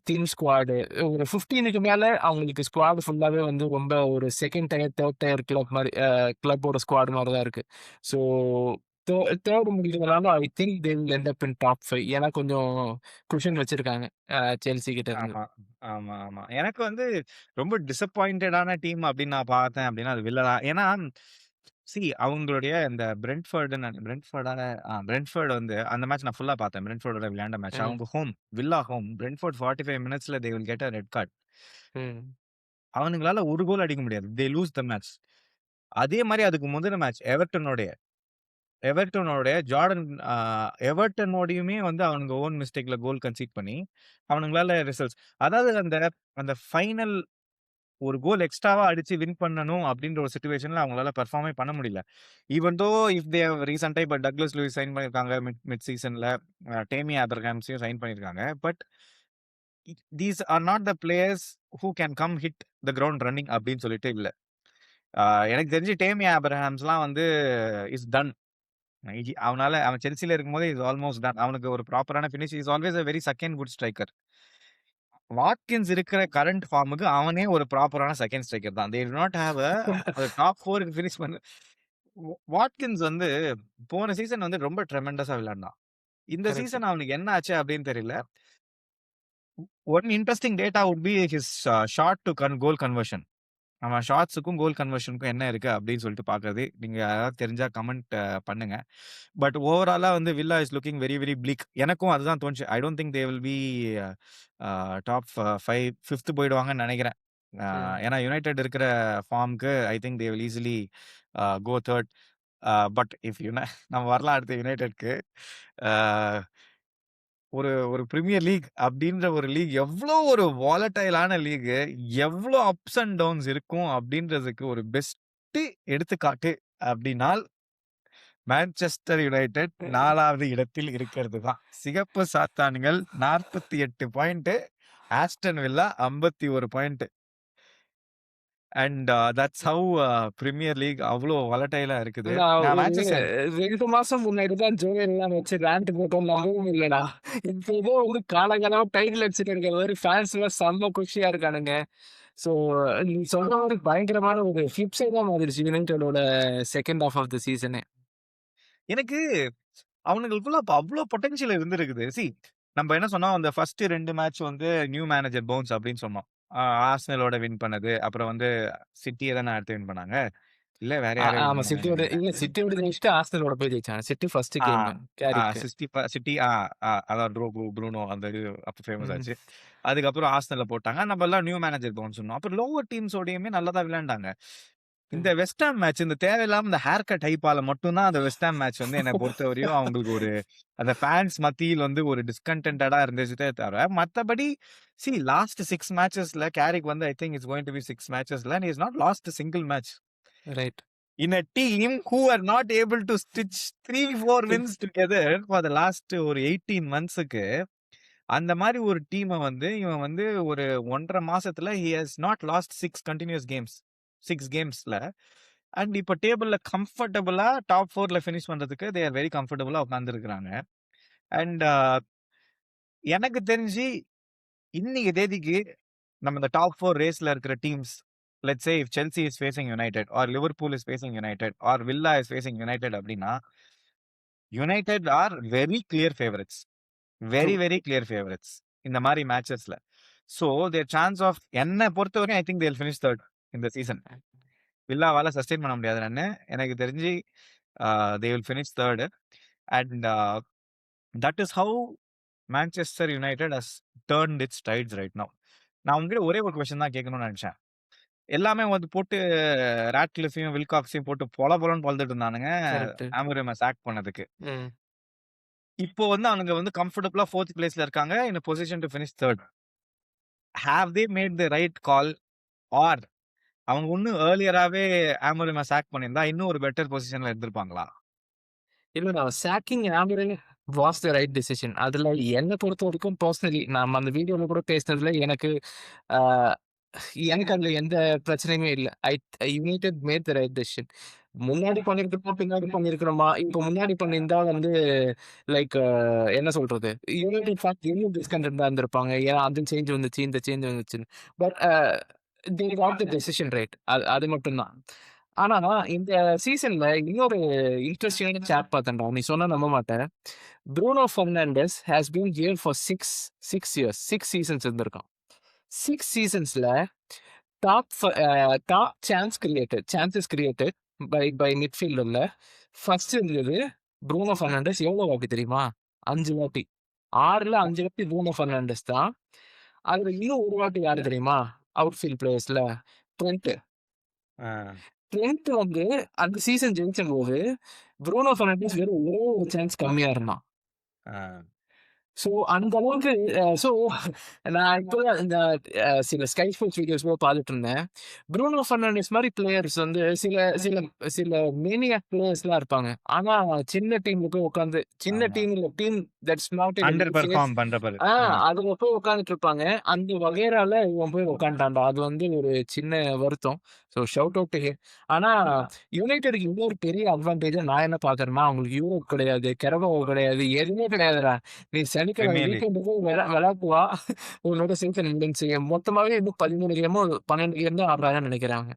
டீம் ஸ்குவாடு ஒரு 15க்கு மேல அவங்களுக்கு ஸ்குவாட் ஃபுல்லாவே வந்து ரொம்ப ஒரு second tyre, 3rd tyre club மாரி கிளப்போட ஸ்குவாட் மாரி தான் இருக்கு. ஸோ தே 3rd முடிக்கிறதுனால I think they will end up in top 5 ஏன்னா கொஞ்சம் குஷன் வச்சிருக்காங்க. செல்சி கிட்ட இருந்து. ஆமா. ஆமா. எனக்கு வந்து ரொம்ப டிசப்பாயிண்டடான டீம் அப்படின்னு நான் பார்த்தேன் அப்படின்னா, அது வில்ல தான். ஏன்னா, அவங்களுடைய இந்த பிரென்ட்ஃபோர்ட் வந்து அந்த மேட்ச் நான் ஃபுல்லா பார்த்தேன். பிரென்ட்ஃபோர்டோட விளையாண்ட மேட்ச். ம், அவங்க வில்லா ஹோம். பிரென்ட்ஃபோர்ட் 45 மினிட்ஸ்ல they will get red card. ம். அவனுங்களால ஒரு கோல் அடிக்க முடியாது. தே லூஸ் த மேட்ச். அதே மாரி அதுக்கு முந்தின மேட்ச் எவர்டனோட ஜார்டன் அ எவர்டனோடையுமே வந்து அவனுங்க ஓன் மிஸ்டேக்ல கோல் கன்சீட் பண்ணி, அவனுங்களால ரிசல்ட்ஸ் அதாவது அந்த அந்த ஃபைனல் ஒரு கோல் எக்ஸ்ட்ராவா அடிச்சு வின் பண்ணணும் அப்டின்ற ஒரு சிச்சுவேஷன்ல அவங்களால பெர்ஃபார்மே பண்ண முடியல. Even though if they have ரீசென்ட்டா இப்ப டக்ளஸ் லூயிஸ் சைன் பண்ணியிருக்காங்க மிட் மிட் சீசன்ல. டேமி ஆபிரகாம்ஸையும் சைன் பண்ணியிருக்காங்க. But these are not the players who can come hit the ground running அப்டின்னு சொல்லிட்டு இல்ல. அ எனக்கு தெரிஞ்சு டேமி ஆபிரகாம்ஸ்லாம் வந்து இஸ் டன். அவன் செல்சில இருக்கும்போதே இஸ் ஆல்மோஸ்ட் டன். அவனுக்கு ஒரு ப்ராப்பரான finish is always very second good striker. Watkins இருக்கிற கரண்ட் ஃபார்முக்கு அவனே ஒரு ப்ராப்பரான செகண்ட் ஸ்ட்ரைக்கர் தான். They do not have top 4க்கு ஃபினிஷ் பண்ண வாட்கின்ஸ் வந்து போன சீசன் வந்து ரொம்ப ட்ரெமெண்டஸா விளையாண்டான். இந்த கரெக்ட். சீசன் அவனுக்கு என்ன ஆச்சு அப்படின்னு தெரியல. One interesting data would be his shot to goal conversion. அவன் ஷாட்ஸுக்கும், கோல் கன்வர்ஷனுக்கும் என்ன இருக்கு அப்படின்னு சொல்லிட்டு பார்க்கறது. நீங்க யாராவது தெரிஞ்சா கமெண்ட் பண்ணுங்க. பட் ஓவராலா வந்து Villa is looking very, very bleak. எனக்கும் அதுதான் தோணுச்சு. I don't think they will be top 5 5த் போயிடுவாங்கன்னு நெனைக்கிறேன். ம். ஏன்னா யுனைட்டட் இருக்கிற ஃபார்ம்க்கு I think they will easily go 3 but if நம்ம வரலாம் அடுத்து யுனைட்டட்க்கு. அ ஒரு ஒரு பிரீமியர் லீக் அப்டின்ற ஒரு லீக் எவ்ளோ ஒரு வாலடைலான லீகு, எவ்ளோ அப்ஸ் அண்ட் டவுன்ஸ் இருக்கும் அப்டின்றதுக்கு ஒரு பெஸ்ட் எடுத்துக்காட்டு அப்டின்னால், மான்செஸ்டர் யுனைட்டட் 4வது இடத்தில் இருக்கிறது தான். சிகப்பு சாத்தான்கள் 48 point, Aston Villa 51 point. And that's how premier league அவ்ளோ வாலடைலா இருக்குது. நான் நான் ஒரு மான்செஸ்டர் 2 மாசம் முன்னாடி தான் ஜோவியல்லாம் வச்சு ராண்ட் போட்டோம் நம்பவும் இல்லடா. இப்ப ஏதோ வந்து காலங்காலமா டைட்டில் அடிச்சுட்டு இருக்க மாரி ஃபேன்ஸ்லாம் செம்ம குஷியா இருக்கானுங்க. ஸோ நீ சொல்ற மாரி பயங்கரமான ஒரு ஃபிளிப் சைட் தான் மாறிடுச்சு யுனைட்டடோட செகண்ட் ஹால்ஃப் ஆஃப் த சீசனே. எனக்கு அவனுங்களுக்குள்ள அப்ப அவ்ளோ பொட்டன்ஷியல் இருந்திருக்குது. நம்ம என்ன சொன்னோம், அந்த ஃபர்ஸ்ட் 2 மேட்ச் வந்து நியூ மேனேஜர் பவுன்ஸ் அப்டின்னு சொன்னோம். ஆர்சனலோட வின் பண்ணது. அப்புறம் வந்து சிட்டிய தானே அடுத்து வின் பண்ணாங்க. இல்ல வேற யாரையோ வின் ஆமா பண்ணாங்கன்னு நெனைக்கிறேன். சிட்டியோட ஜெயிச்சுட்டு ஆர்சனலோட போய் ஜெயிச்சாங்க. சிட்டி ஃபர்ஸ்ட் ஆ, கேமு கேரிக்கு. சிட்டி அதான் ப்ரூனோ அந்த இது அப்ப ஃபேமஸ் ம். ஆச்சு. அதுக்கப்புறம் ஆர்சனல்ல போட்டாங்க. நம்ம எல்லாம் நியூ மேனேஜர் பவுன்ஸ் சொன்னோம். அப்புறம் லோவர் டீம்ஸோடையுமே நல்லா தான் விளையாண்டாங்க. இந்த ம். வெஸ்ட் ஹாம் மேட்ச் இந்த தேவையில்லாம இந்த ஹேர் கட் ஹைப்பால மட்டும் தான் அந்த வெஸ்ட் ஹாம் மேட்ச் வந்து என்ன பொறுத்தவரையும் அவங்களுக்கு ஒரு அந்த ஃபேன்ஸ் மத்தியில் வந்து ஒரு டிஸ்கன்டென்டடா இருந்துச்சுதே தவிர, மத்தபடி லாஸ்ட் 6 மேட்சஸ்ல கேரிக் வந்து I think it's going to be 6 மேட்சஸ்ல and he has not lost a single match. Right. In a team who are not able to stitch 3, 4 wins together for the last ஒரு 18 monthsக்கு அந்த மாரி ஒரு டீம வந்து இவன் வந்து ஒரு 1 1/2 மாசத்துல he has not lost 6 continuous games. 6 கேம்ஸ்ல. And இப்ப டேபிள்ல கம்ஃபர்டபுளா டாப் 4ல ஃபினிஷ் பண்றதுக்கு தே ஆர் வெரி கம்ஃபர்டபுளா உட்கார்ந்திருக்கிறாங்க. அண்ட் எனக்கு தெரிஞ்சு இன்னைக்கு தேதிக்கு நம்ம இந்த டாப் 4 ரேஸ்ல இருக்கிற teams let's say if Chelsea is facing United or Liverpool is facing United or Villa is facing United அப்படின்னா, United are very clear favourites. True. Very, very clear favourites. இந்த மாரி மேட்சஸ்ல. சோ தேர் சான்ஸ் ஆஃப் என்ன பொறுத்தவரைக்கும் I think they will finish 3 இந்த season. வில்லாவால sustain பண்ண முடியாது நானு. எனக்கு தெரிஞ்சு தே will finish 3 and that is how Manchester United has turned it's tides right now. நான் உங்ககிட்ட ஒரே ஒரு கொஸ்டின் தான் கேட்கணும்னு நெனச்சேன். எல்லாமே வந்து போட்டு ராட்கிளிஃபையும், வில்காக்ஸையும் போட்டு பொல பொலன்னு பொளந்துட்டு இருந்தானுங்க. கரெக்ட்டு. ஆமரியூம சாக் பண்ணதுக்கு. ம். இப்போ வந்து அவனுங்க வந்து கம்ஃபர்டபுளா 4த் பிளேஸ்ல இருக்காங்க. In a position to finish 3. Have they made the right call or அவங்க இன்னும் ஏர்லியராவே ஆமரியூம சாக் பண்ணியிருந்தா இன்னும் ஒரு பெட்டர் பொசிஷன்ல இருந்திருப்பாங்களா? இல்ல sacking Amorim was the right decision. அதுல என்ன பொறுத்தவரைக்கும் பெர்சனலி நம்ம அந்த வீடியோல கூட பேசினதுல ஆ எனக்கு அதுல எந்த பிரச்சனையுமே இல்ல. United made the right decision. முன்னாடி பண்ணியிருக்கிறோமா, பின்னாடி பண்ணியிருக்கிறோமா, இப்ப முன்னாடி பண்ணியிருந்தா வந்து லைக் என்ன சொல்றது? யுனைட்டட் ஃபேன்ஸ் இன்னும் டிஸ்கன்டென்ட்டா இருந்திருப்பாங்க. ஏன்னா அந்த சேஞ்ச் வந்துச்சு, இந்த சேஞ்ச் வந்துச்சுன்னு. But they got the decision right. அது அது மட்டும் தான். ஆனா இந்த சீசன்ல இன்னொரு இன்ட்ரஸ்டிங்கான சாட் பார்த்தேன்டா. நீ சொன்னா நம்ப மாட்ட. Bruno Fernandes has been here for 6 years. 6 seasons இருந்திருக்கான். 6 சீசன்ஸ்ல top top chances created by மிட்ஃபீல்டர்ல ஃபர்ஸ்ட் இருந்தது ப்ரூனோ பெர்னாண்டஸ். எவ்வளோ வாட்டி தெரியுமா? 5 வாட்டி. 6ல 5 வாட்டி ப்ரூனோ பெர்னாண்டஸ் தான். அதுல இன்னும் ஒரு வாட்டி யாரு தெரியுமா? அவுட்ஃபீல்ட் பிளேயர்ஸ்ல ட்ரென்ட். ஆ. ட்ரென்ட் வந்து அந்த சீசன் ஜெயிச்சம்போது, ப்ரூனோ பெர்னாண்டஸ் வெறும் ஒரே ஒரு சான்ஸ் கம்மியா இருந்தான். ஆ. ஸோ அந்த அளவுக்கு ஸோ நான் இப்பதான் இந்த சில ஸ்கை ஸ்போர்ட்ஸ் வீடியோஸ்ல பார்த்துட்டு இருந்தேன். ப்ரூனோ பெர்னாண்டஸ் மாரி பிளேயர்ஸ் வந்து சில சில சில மேனியாக் பிளேயர்ஸ்லாம் இருப்பாங்க. ஆனா சின்ன டீம்ல போய் உட்கார்ந்து சின்ன ஆமா. டீம்ல team that's not in under face perform பண்றப்பாரு. ஆ ஆமா. அதுல போய் உட்கார்ந்துட்டு இருப்பாங்க. அந்த வகையறால இவன் போய் உட்காந்துட்டான்டா. அது வந்து ஒரு சின்ன வருத்தம். So shout out to him. ஆனா யுனைட்டடுக்கு இன்னொரு பெரிய அட்வான்டேஜா நான் என்ன பார்க்குறேன்னா, அவங்களுக்கு யூரோப் கிடையாது, கரபாவோ கிடையாது, எதுவுமே கிடையாதுடா. நீ சனிக்கிழமை பிரீமியர் லீக். வீக்கெண்ட் போய் விளையாட்டு வா. உன்னோட சீசன் முடிஞ்சுச்சு. மொத்தமாவே இன்னும் 13 கேமோ, 12 கேம் தான் ஆடுறாங்கன்னு நினைக்கிறாங்க.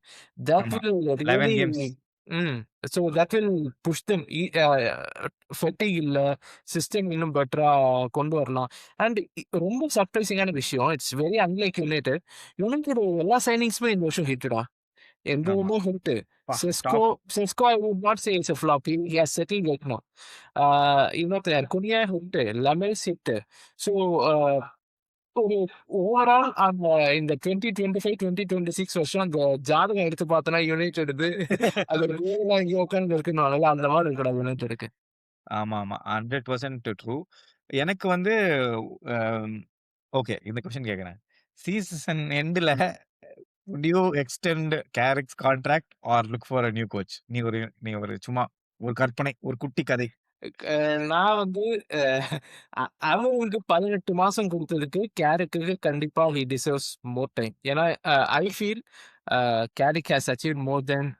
தட் ஆமா. Will 11 really games. Hmm. So that will push them fatigue இல்ல, சிஸ்டம் இன்னும் பெட்டரா கொண்டு வரலாம். அண்ட் ரொம்ப சர்ப்ரைசிங்கான விஷயம். It's very unlike United. United எல்லா சைனிங்ஸுமே இந்த வருஷம் ஹிட்டுடா. ஆமா. எதுவுமே ஹிட்டு. அப்பா! Sesko top Sesko I would not say it's a flop. He has settled right now. இன்னொருத்தர் யாரு? குனியா ஹிட்டு, லமெல்ஸ் ஹிட்டு. ஸோ அ ஒரு ஓவரால் அந்த இந்த 2025, 2026 வருஷம் அந்த ஜாதகம் எடுத்து பார்த்தோம்னா யுனைட்டடுது அது ஒரு மூலைல எங்கேயோ உட்கார்ந்து இருக்குன்னுவாங்கல்ல, அந்த மாரி இருக்குடா யுனைட்டடுக்கு. ஆமாமா. 100% ட்ரூ. எனக்கு வந்து அ ஓகே. இந்த கொஸ்டின் கேட்கிறேன். சீசன் எண்டுல would you extend Carrick's contract or look for a new coach? நீ ஒரு சும்மா ஒரு கற்பனை, ஒரு குட்டி கதை. அ நான் வந்து அ அ அவங்களுக்கு 18 மாசம் குடுத்ததுக்கு, கேரிக்கு கண்டிப்பா ஹி டிசர்வ்ஸ் மோர் டைம். ஏன்னா I feel Carrick has achieved more then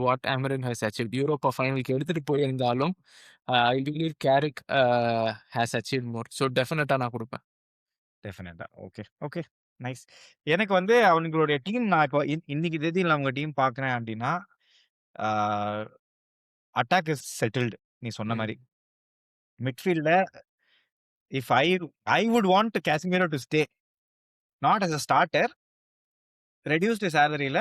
what Amorim has achieved. Europa ஃபைனலுக்கு எடுத்துட்டு போயிருந்தாலும், I believe Carrick has achieved more. So டெஃபினட்டா நான் குடுப்பேன். டெஃபினட்டா. Okay, okay. நைஸ். எனக்கு வந்து அவங்களுடைய டீம் நான் இப்போ இன்னைக்கு தேதியில அவங்க டீம் பார்க்குறேன் அப்டின்னா, ஆ அட்டாக் இஸ் செட்டில்டு. நீ சொன்ன மாரி. ம். மிட்ஃபீல்ட்ல if I would want Casemiro to stay. Not as a starter. Reduced சேலரில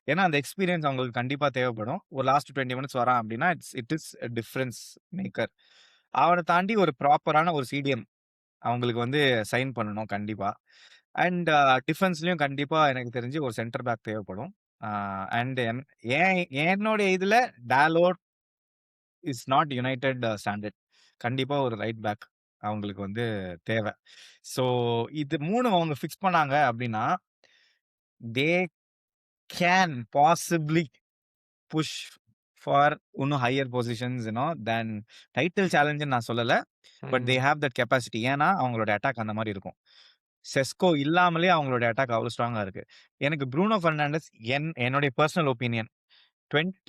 ஏன்னா, அந்த எக்ஸ்பீரியன்ஸ் அவங்களுக்கு கண்டிப்பா தேவைப்படும். ஒரு லாஸ்ட் 20 மினிட்ஸ் வரான் அப்டின்னா, it is a difference maker. அவன தாண்டி ஒரு ப்ராப்பரான ஒரு சிடிஎம் அவங்களுக்கு வந்து சைன் பண்ணணும் கண்டிப்பா. அண்ட் டிஃபென்ஸ்லயும் கண்டிப்பா எனக்கு தெரிஞ்சு ஒரு சென்டர் பேக் தேவைப்படும். அ அண்ட் என்னுடைய இதுல டாலோட் இஸ் நாட் யுனைட்டட் ஸ்டாண்டர்ட். கண்டிப்பா ஒரு ரைட் பேக் அவங்களுக்கு வந்து தேவை. ஸோ இது 3 அவங்க ஃபிக்ஸ் பண்ணாங்க அப்டின்னா, they can possibly push for இன்னும் ஹையர் பொசிஷன்ஸ் தென் டைட்டில் சேலஞ்சுன்னு நான் சொல்லல. But they hmm. Have that capacity. ஏன்னா, அவங்களோட அட்டாக் அந்த மாரி இருக்கும். செஸ்கோ இல்லாமலே அவங்களோட அட்டாக் அவ்வளோ ஸ்ட்ராங்கா இருக்கு. எனக்கு ப்ரூனோ பெர்னாண்டஸ் என்னுடைய பெர்சனல் ஒப்பீனியன்.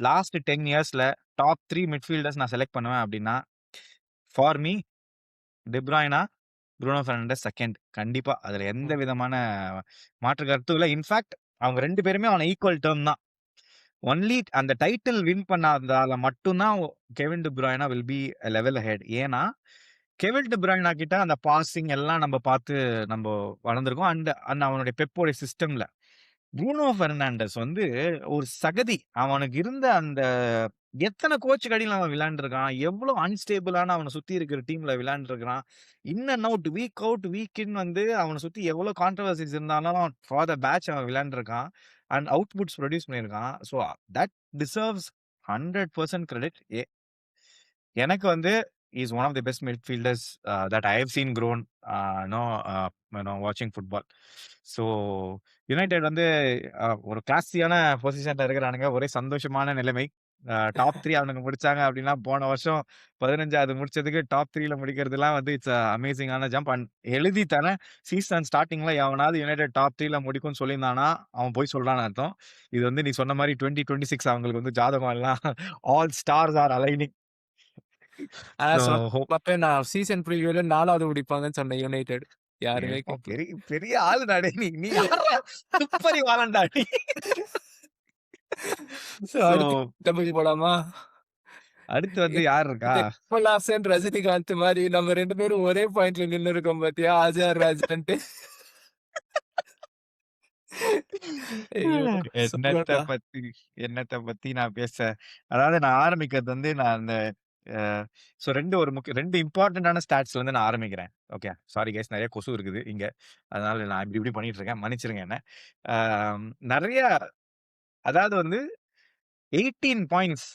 லாஸ்ட் 10 இயர்ஸ்ல டாப் 3 மிட்ஃபீல்டர்ஸ் நான் செலக்ட் பண்ணுவேன் அப்டின்னா, ஃபார் மீ டெ ப்ரூய்னா, ப்ரூனோ பெர்னாண்டஸ் 2ண்ட் கண்டிப்பா. அதுல எந்த ம். விதமான மாற்று கருத்தும் இல்ல. இன்ஃபாக்ட் அவங்க 2 பேருமே ஆன் ஈக்குவல் டெர்ம் தான். ஒன்லி அந்த டைட்டில் வின் பண்ணாததால மட்டும் தான் Kevin De Bruyne will be a level ahead. ஏன்னா, கெவின் டி ப்ரூய்னா கிட்ட அந்த பாசிங் எல்லாம் நம்ம பார்த்து நம்ப வளர்ந்துருக்கோம். அண்ட் அண்ட் அவனுடைய பெப்போடைய சிஸ்டம்ல. ப்ரூனோ பெர்னாண்டஸ் வந்து ஒரு சகதி. அவனுக்கு இருந்த அந்த எத்தன கோச்சுக்கு அடியில அவன் விளையாண்டுருக்கான். எவ்வளோ அன்ஸ்டேபிளான அவன சுத்தி இருக்கிற டீம்ல விளையாண்டுருக்கான். இன் அண்ட் அவுட், வீக் இன் வந்து அவன சுத்தி எவ்வளோ கான்ட்ரோவர்சிஸ் இருந்தாலும் ஃபார் த பேட்ச் அவன் விளையாண்டுருக்கான். அண்ட் அவுட்புட்ஸ் ப்ரொடியூஸ் பண்ணியிருக்கான். So that deserves 100% credit. எனக்கு வந்து is one of the best midfielders that I have seen grown no வாட்சிங் ஃபுட்பால். ஸோ யுனைடெட் வந்து ஒரு கிளாஸியான பொசிஷன்ல இருக்கிறானுங்க. ஒரே சந்தோஷமான நிலைமை. டாப் 3 அவனுங்க முடிச்சாங்க அப்டின்னா, போன வருஷம் 15வது முடிச்சதுக்கு டாப் 3ல முடிக்கிறதுலாம் வந்து இட்ஸ் அமேசிங்கான ஜம்ப். அண்ட் எழுதி தரேன் சீசன் ஸ்டார்ட்டிங்ல எவனாவது யுனைடெட் டாப் 3ல முடிக்கும்னு சொல்லியிருந்தானா, அவன் பொய் சொல்றான்னு அர்த்தம். இது வந்து நீ சொன்ன மாரி 2026 அவங்களுக்கு வந்து ஜாதகம் எல்லாம் all stars R aligning. So hope சொன்னப்ப நான் சீசன் ப்ரிவியூல 4வது முடிப்பாங்கன்னு சொன்னேன் யுனைட்டட். யாருமே ஏப்பா கேட்கல. பெரிய பெரிய ஆளுடா டேய் நீ. நீ யார்றா? துப்பறிவாளன்டா நீ. சோ ஸோ அடுத்து டபுள் போலாமா? அடுத்து வந்து யார் இருக்கா? இந்த கமல்ஹாசன், ரஜினிகாந்த் மாரி நம்ம 2 பேரும் ஒரே பாயிண்ட்ல நின்னு இருக்கோம் பாத்தியா? ஆஜா ராஜான்ட்டு. ஐயோ! என்னத்த சொல்லுடா. பத்தி என்னத்த பத்தி நான் பேச. அதாவது நான் ஆரம்பிக்கிறது வந்து நான் அந்த அ ஸோ 2 இம்பார்ட்டன்டான ஸ்டாட்ஸ்ல இருந்து நான் ஆரம்பிக்கிறேன். ஓகே. சாரி கைஸ் நெறைய கொசு இருக்குது இங்க. அதனால நான் இப்டி இப்டி பண்ணிட்டு இருக்கேன். மன்னிச்சிருங்க என்ன. அ நெறைய அதாவது வந்து 18 points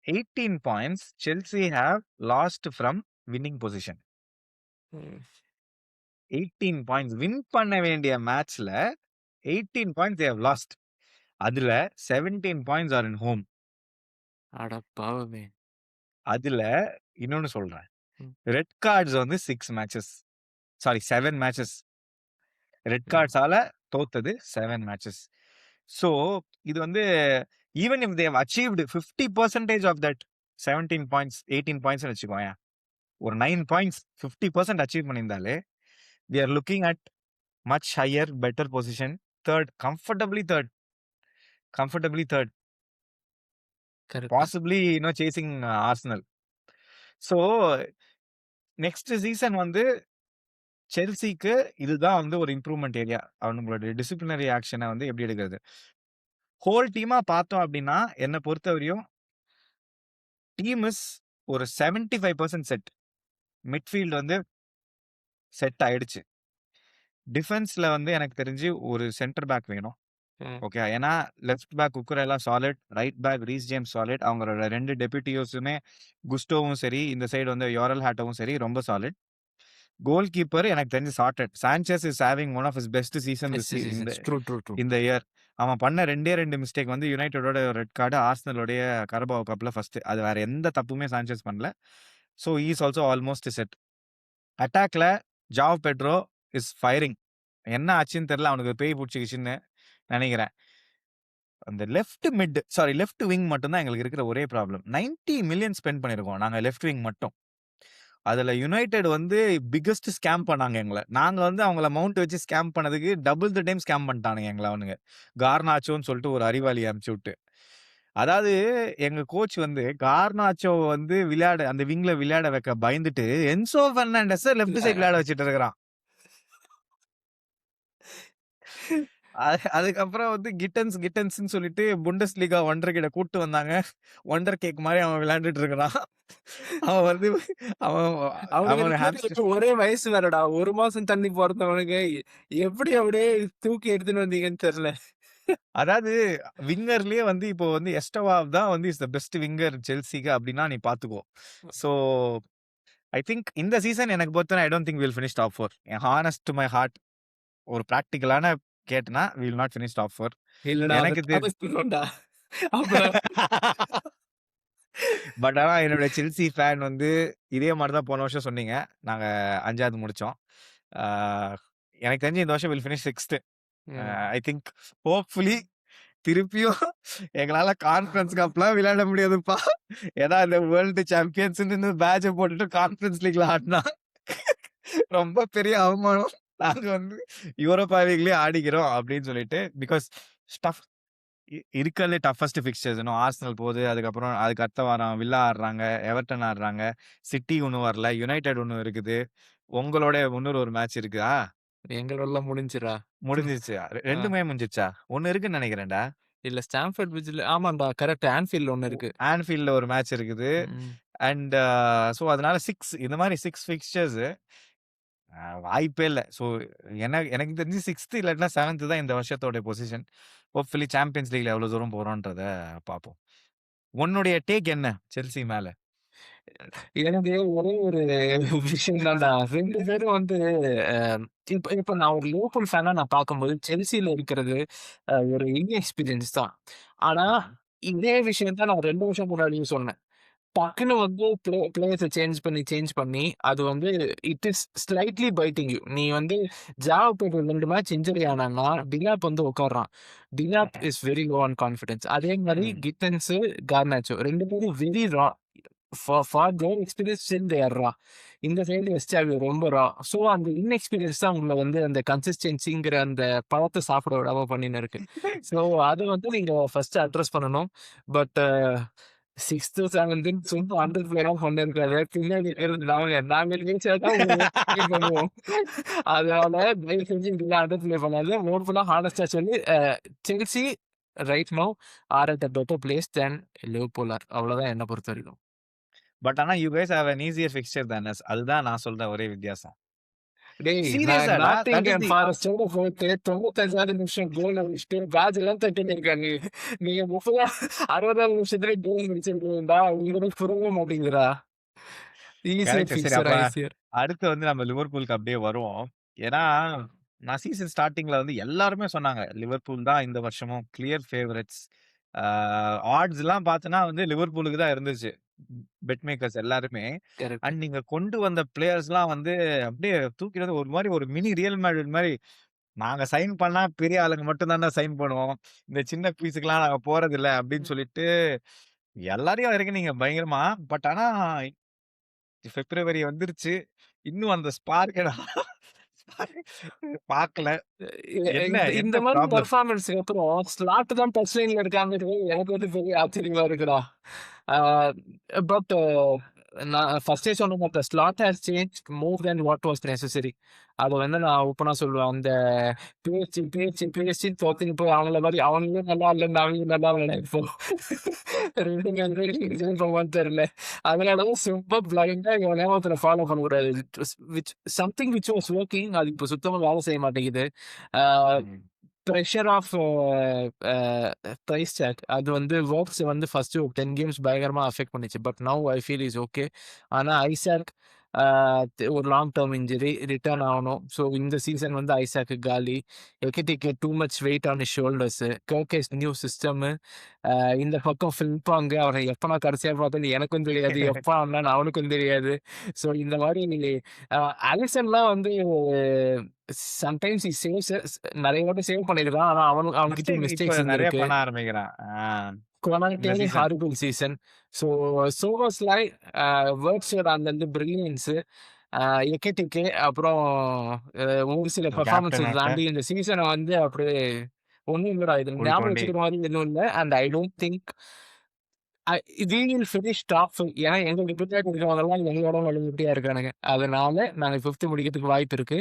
18 points Chelsea have last from winning position. ம். 18 பாயிண்ட்ஸ் வின் பண்ண வேண்டிய மேட்ச்ல 18 பாயிண்ட்ஸ் தே ஹேவ் லாஸ்ட். அதுல 17 பாயிண்ட்ஸ் ஆர் இன் ஹோம். அட பாவமே! அதுல இன்னொன்னு சொல்றேன். ம். ரெட் கார்ட்ஸ் வந்து 6 மேட்சஸ். Sorry 7 matches. ரெட் ம். கார்ட்ஸால தோத்தது 7 மேட்சஸ். ஸோ இது வந்து even if they have achieved 50% of that 17 points 18 பாயிண்ட்ஸ்னு வச்சுக்கோயேன். ஒரு 9 பாயிண்ட்ஸ் 50% அச்சீவ் பண்ணியிருந்தாலே we are looking at much higher better position. Third comfortably third. Comfortably third. Correct. Possibly chasing Arsenal. So next season வந்து செல்சிக்கு இதுதான் வந்து ஒரு இம்ப்ரூவ்மென்ட் ஏரியா. அவனுங்களுடைய டிசிப்ளினரி ஆக்ஷன வந்து எப்படி எடுக்கிறது? ஹோல் டீமா பார்த்தோம் அப்படின்னா, என்ன பொறுத்தவரையும் டீம் இஸ் ஒரு 75% செட். மிட்ஃபீல்ட் வந்து செட் ஆயிடுச்சு. டிஃபென்ஸ்ல வந்து எனக்கு தெரிஞ்சு ஒரு சென்டர் பேக் வேணும். ம். ஓகே. ஏன்னா left back Cucurella solid. Right back Reece James solid. அவங்களோட 2 டெப்யூட்டியோஸுமே குஸ்டோவும் சரி, இந்த சைடு வந்து யோரல் ஹாட்டோவும் சரி ரொம்ப சாலிட். கோல் கீப்பர் எனக்கு தெரிஞ்சு சார்ட்டட். சாnchez is having one of his best season this best இந்த சீசன்ஸ். True, true, true. இந்த இயர். அவன் பண்ண 2 மிஸ்டேக் வந்து யுனைட்டடோட ரெட் கார்டு, ஆர்சனலோடைய கரபாவோ கப்ல ஃபர்ஸ்ட். அது வேற எந்த தப்புமே சாnchez பண்ணல. So he is also almost set. அட்டாக்ல ஜாவ் பெட்ரோ இஸ் ஃபயரிங். என்ன ஆச்சுன்னு தெரியல. அவனுக்கு பேய் புடிச்சுக்கிச்சுன்னு நெனைக்கிறேன். அந்த லெஃப்ட் விங் மட்டும் தான் எங்களுக்கு இருக்கிற ஒரே ப்ராப்ளம். 90 மில்லியன் ஸ்பெண்ட் பண்ணியிருக்கோம் நாங்க லெஃப்ட் விங் மட்டும். அதுல யுனைட்டட் வந்து பிக்கஸ்ட் ஸ்கேம் பண்ணாங்க எங்கள. நாங்க வந்து அவங்கள மவுண்ட் வச்சு ஸ்கேம் பண்ணதுக்கு டபுள் தி டைம் ஸ்கேம் பண்ணிட்டானுங்க எங்கள அவனுங்க. கார்னாச்சோன்னு சொல்லிட்டு ஒரு அறிவாளிய அனுப்பிச்சு விட்டு. அதாவது எங்க கோச் வந்து கார்னாச்சோ வந்து அந்த விங்ல விளையாட வைக்க பயந்துட்டு என்சோ பெர்னாண்டஸ லெஃப்ட் சைடு விளையாட வச்சுட்டு இருக்கிறான். அதுக்கப்புறம் வந்து கிட்டன்ஸ்ன்னு சொல்லிட்டு புண்டஸ்லீகா ஒண்டர் கிட்ட கூட்டு வந்தாங்க. ஒண்டர் கேக் மாரி அவன் விளையாண்டுட்டு இருக்கிறான். அவன் வந்து அவன் அவனுங்க அவன் 2 ஹாம்ஸ்ட்ரிங் பேரும் ஒரே வயசு வேறடா. 1 மாசம் தள்ளி பொறந்தவனுங்க. எப்படி அப்படியே தூக்கி எடுத்துன்னு வந்தீங்கன்னு தெரியல. அதாவது விங்கர்லயே வந்து இப்போ வந்து எஸ்டோவா தான் வந்து இஸ் த பெஸ்ட் விங்கர் செல்சிக்கு அப்படின்னா நீ பாத்துக்கோ. சோ ஐ திங்க் இந்த சீசன் எனக்கு பொறுத்தவரை I don't think will finish top 4. Honest to my heart ஒரு பிராக்டிகலான கேட்டனா வில் நாட் ஃபினிஷ் டாப் 4. இல்லடா அத எனக்கு அத சொல்லணும்டா. அப்புறம் பட் ஆனா என்னோட செல்சி ஃபேன் வந்து இதே மாரி தான் போன வருஷம் சொன்னீங்க. நாங்க 5வது முடிச்சோம். ஆ எனக்கு தெரிஞ்சு இந்த வருஷம் வில் ஃபினிஷ் 6த். ம். ஐ திங்க் ஹோப்ஃபுல்லி திருப்பியும் எங்களால கான்ஃபரன்ஸ் கப்லாம் விளையாட முடியாதுப்பா. ஏன்னா இந்த வேர்ல்டு சாம்பியன்ஸ்ன்னு பேட்ஜ போட்டுட்டு கான்ஃபரன்ஸ் லீக்ல ஆடுனா ரொம்ப பெரிய அவமானம். நாங்க வந்து யூரோப்பா லீக்லயே ஆடிக்கிறோம் அப்படின்னு சொல்லிட்டு பிகாஸ் ஸ்டஃப் இருக்கறதுலே டஃபஸ்ட் ஃபிக்சர்ஸ் இன்னும் ஆர்சனல் போகுது. அதுக்கப்புறம் அதுக்கு அடுத்த வாரம் வில்லா ஆடுறாங்க, எவர்டன் ஆடுறாங்க, சிட்டி ஒண்ணும் வரல, யுனைட்டட் ஒண்ணு இருக்குது. உங்களோட இன்னொரு ஒரு மேட்ச் இருக்குதா? எங்களோடலாம் முடிஞ்சுடா. முடிஞ்சிருச்சு. ஆ. 2மே முடிஞ்சிருச்சா? 1 இருக்குன்னு நெனைக்கிறேன்டா. இல்ல ஸ்டாம்ஃபோர்ட் பிரிட்ஜ்ல ஆமாம்டா கரெக்ட். ஆன்ஃபீல்ட்ல ஒண்ணு இருக்கு. ஆன்ஃபீல்ட்ல ஒரு மேட்ச் இருக்குது. ம். அண்ட் சோ அதனால 6 இந்த மாரி 6 ஃபிக்சர்ஸ் வாய்ப்பே இல்ல. சோ எனக்கு தெரிஞ்சு 6த் இல்லாட்டினா 7த் தான் இந்த வருஷத்தோட பொசிஷன். ஹோப்ஃபுல்லி சாம்பியன்ஸ் லீக்ல எவ்வளவு தூரம் போறோம்ன்றத பார்ப்போம். உன்னுடைய டேக் என்ன செல்சி மேல? எனக்கு ஒரே ஒரு விஷயம் தான்டா. 2 பேரும் வந்து அ இப்ப இப்ப நான் ஒரு லிவர்பூல் ஃபேனா நான் பார்க்கும்போது, செல்சில இருக்கிறது ஒரு இன்எக்ஸ்பீரியன்ஸ் தான். ஆனா, ம்ஹ்ம். இதே விஷயம் தான் நான் 2 வருஷம் முன்னாடியும் சொன்னேன். டக்குனு வந்து பிளேயர்ஸ சேஞ்ச் பண்ணி, அது வந்து it is slightly biting you. நீ வந்து ஜாவ் பேட்ரோ 2 மேட்ச் இன்ஜுரி ஆனான்னா, டிலாப் வந்து உட்கார்றான். Delap mhm. Is very low on confidence. அதே மாரி ம். கிட்டன்ஸ், கார்னாச்சோ 2 பேரும் very raw. For their experience still they are raw. இந்த சைடு எஸ்டாவி ரொம்ப ரா. ஸோ அந்த இன்எக்ஸ்பீரியன்ஸ் தான் உங்கள வந்து அந்த கன்சிஸ்டன்சிங்கிற அந்த பழத்த சாப்பிட விடாம பண்ணின்னு இருக்கு. ஸோ அத வந்து நீங்க ஃபர்ஸ்ட் அட்ரஸ் பண்ணணும். பட் 6த், 7த்ன்னு சும்மா அண்டர் பிளேலாம் பண்ணியிருக்காரு. பின்னாடி இருந்து நாங்க ஜெயிச்சா தான் உங்களுக்கு பண்ணுவோம். அதனால தயவு செஞ்சு இதெல்லாம் அண்டர் பிளே பண்ணாத. ஓப்பனா ஹானஸ்ட்டா சொல்லி Chelsea right now are at a better place then Liverpool are. அவ்வளோதான் என்ன பொறுத்தவரைக்கும். பட் ஆனா you guys have an easier fixture than us. அதுதான் நான் சொல்ற ஒரே வித்தியாசம். டேய் நான் சீரியஸாடா. தட் இஸ் நாட்டிங்ஹாம் தி ஃபாரஸ்ட்டோட போட்டு 95வது நிமிஷம் கோல் அடிச்சுட்டு பேட்ஜ்லாம் தட்டின்னு இருக்காங்க. நீங்க 30 60வது நிமிஷத்துல கோல் அடிச்சிருக்கீங்கடா. உங்களுக்கு புரியவே மாட்டேங்குதுடா. ஈசியர் கரெக்ட். சரி அப்ப ஃபிக்ஸரா ஈசியர். அடுத்து வந்து நம்ம லிவர்பூலுக்கு அப்படியே வருவோம். ஏன்னா, நான் சீசன் ஸ்டார்ட்டிங்ல வந்து எல்லாருமே சொன்னாங்க. லிவர்பூல் தான் இந்த வருஷமும் கிளியர் ஃபேவரைட்ஸ். ஆ ஆட்ஸ்லாம் பார்த்தன்னா வந்து லிவர்பூலுக்கு தான் இருந்துச்சு. பெட் மேக்கர்ஸ் எல்லாருமே. கரெக்ட். அண்ட் நீங்க கொண்டு வந்த பிளேயர்ஸ்லாம் வந்து அப்படியே தூக்கிட்டு வந்து ஒரு மாரி ஒரு மினி ரியல் மேட்ரிட் மாரி, நாங்க சைன் பண்ணா பெரிய ஆளுங்க மட்டும் தான்டா சைன் பண்ணுவோம். இந்த சின்ன பீஸுக்குலாம் நாங்க போறதில்ல அப்படின்னு சொல்லிட்டு எல்லாரையும் இறக்குனீங்க பயங்கரமா. பட் ஆனா பிப்ரவரி வந்துருச்சு. இன்னும் அந்த ஸ்பார்க்க நான் பார்க்கல. என்ன இந்த என்ன இந்த மாரி ப்ராப்ளம்? பெர்ஃபார்மன்ஸ்க்கு அப்புறம் ஸ்லாட் தான் டச் லைன்ல இருக்காங்கிறது எனக்கு வந்து பெரிய ஆச்சரியமா இருக்குடா. ஆ பட் நான் ஃபர்ஸ்ட்டே சொன்ன மாரி slot has changed more then what was necessary. அத வந்து நான் ஓப்பனா சொல்லுவேன். அந்த பேச்சு தோத்துட்டு போய் அவங்கள மாரி அவங்களும் நல்லா இல்ல, நாங்களும் நல்லா இல்ல இப்போ. 2 வந்து தெரியல. அதனால தான் சும்மா பிளைண்டா எவனையோ ஒருத்தர ஃபாலோ பண்ணக்கூடாது. சம்திங் விச் வாஸ் வொர்க்கிங் அது இப்ப சுத்தமா வேலை செய்ய மாட்டேங்குது. ஆ ம். பிரஷர் ஆஃப் பிரைஸ் டாக் அது வந்து வொர்க்ஸ் வந்து ஃபர்ஸ்ட் 10 கேம்ஸ் பயங்கரமா அஃபெக்ட் பண்ணுச்சு. But now I feel is okay. ஆனா ஐசாக் ஆ ஒரு லாங் டெர்ம் இன்ஜுரி ரிட்டர்ன் ஆவணும். ஸோ இந்த சீசன் வந்து ஐசாக்கு காலி. Ekitike too much weight on his shoulders. Kerkez new system. இந்த பக்கம் ஃபிலிப்பாங்க அவன எப்ப நான் கடைசியா பார்த்தேன்னு எனக்கும் தெரியாது. எப்ப ஆடுனான்னு அவனுக்கும் தெரியாது. ஸோ இந்த மாரி அ அலிசன்லாம் வந்து சம்டைம்ஸ் ஹி சேவ்ஸ் நெறைய வாட்டி சேவ் பண்ணியிருக்கான். ஆனா அவன்கிட்டயும் மிஸ்டேக் இப்ப மிஸ்டேக்ஸ் நெறைய இருந்திருக்கு. பண்ண ஆரம்பிக்கிறான். கொனாட்டே இந்த சீசன். Horrible season. ஸோ சோபோஸ்லை வேர்ட்ஸோட அந்த பிரில்லியன்ஸ் எக்கெடிகே அப்புறம் ஒரு சில கேப்டன் பெர்ஃபார்மன்ஸஸ் ஆட்ட தாண்டி இந்த சீசன வந்து அப்படியே ஒண்ணும் இல்லடா. இது குழி ஞாபகம் தோண்டி வச்சுக்கிற மாரி எதுவும் இல்ல. And I don't think we will finish top 5 ஏன்னா எங்களுக்கு பின்னாடி இருக்கிறவங்கலாம் எங்களோட வலுவூட்டியா இருக்கானுங்க. அதனால நாங்க 5த் முடிக்கிறதுக்கு வாய்ப்பு இருக்கு.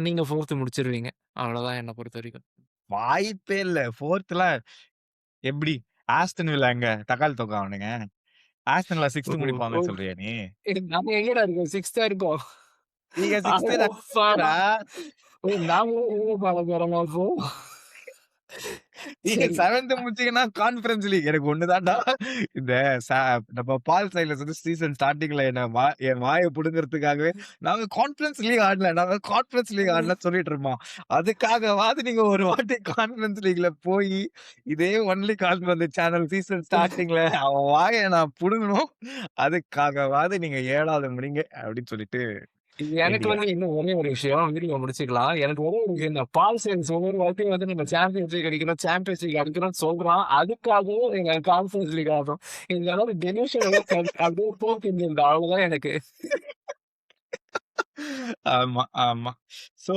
நீங்க 4த் முடிச்சிருவீங்க. அவ்வளோதான் என்ன பொறுத்தவரைக்கும். வாய்ப்பே இல்ல. 4த்லாம் எப்படி? ஆஸ்டன் வில்லா எங்க? தக்காளி தொக்கா அவனுங்க. ஆஸ்டன் வில்லா ஓ! 6த் ஓ! முடிப்பாங்கன்னு சொல்றியா நீ? நம்ம எங்கடா இருக்கோம்? 6தா இருக்கோம். நீங்க 6த் அடப்பாவி! டா. ஓ! நாமளும் யூரோப்பால போறோமா அப்போ? நீங்க சரி. 7த் முடிச்சீங்கன்னா கான்ஃபரன்ஸ் லீக். எனக்கு ஒண்ணு தான்டா. இந்த ச நம்ம பால் சைலஸ் வந்து சீசன் ஸ்டார்ட்டிங்ல என்ன என் வாய புடுங்குறதுக்காகவே, நாங்க கான்ஃபரன்ஸ் லீக் ஆடல. நாங்க கான்ஃபரன்ஸ் லீக் ஆடலன்னு சொல்லிட்டு இருப்பான். அதுக்காகவாது நீங்க ஒரு வாட்டி கான்ஃபரன்ஸ் லீக்ல போயி, இதே ஒன்லி கால்பந்து சேனல் சீசன் ஸ்டார்ட்டிங்ல அவன் வாய நான் புடுங்கணும். அதுக்காகவாது நீங்க 7வது முடிங்க அப்படின்னு சொல்லிட்டு எனக்கு வேண்டிக்கிறேன். வந்து இன்னும் ஒரே ஒரு விஷயம் வீடியோ முடிச்சுக்கலாம். எனக்கு ஒரே ஒரு விஷயம் தான். பால் சேல்ஸ் ஒவ்வொரு வாட்டியும் வந்து நம்ம சாம்பியன்ஸ் லீக் அடிக்கிறோம், சாம்பியன்ஸ் லீக் அடிக்கிறோம்னு சொல்றான். அதுக்காகவும் எங்க கான்ஃபரன்ஸ் லீக் ஆடுறோம். இதனால டெலிவிஷன் எல்லாம் அப்படியே போக்கிருந்தது அவ்வளவுதான் எனக்கு. ஆமா, ஆமா. சோ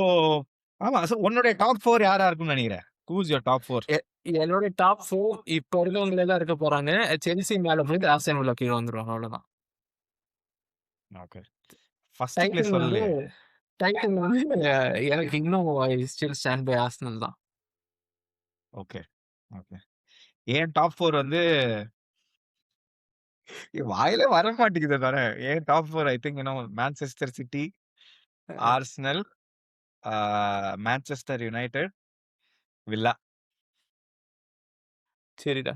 ஆமா. சோ உன்னுடைய டாப் 4 யாரா இருக்கும்னு நெனைக்கிற? Whose your top 4? எ என்னோட டாப் 4 இப்ப இருக்கவங்களே தான் இருக்க போறாங்க. செல்சி மேல போயிட்டு ஆஸ்டன் வில்லா கீழ வந்துருவாங்க அவ்வளவுதான். ஓகே. ஃபர்ஸ்ட் டைட்டில் பிளேஸ் வந்து சொல்லு. டைட்டில் வந்து எனக்கு இன்னும் I still stand by Arsenal தான். Okay, okay. என் டாப் 4 வந்து வாயிலே வர மாட்டேங்குதே தவிர, என் top 4 I think Manchester City, uh Arsenal, ah Manchester United, Villa. சரிடா.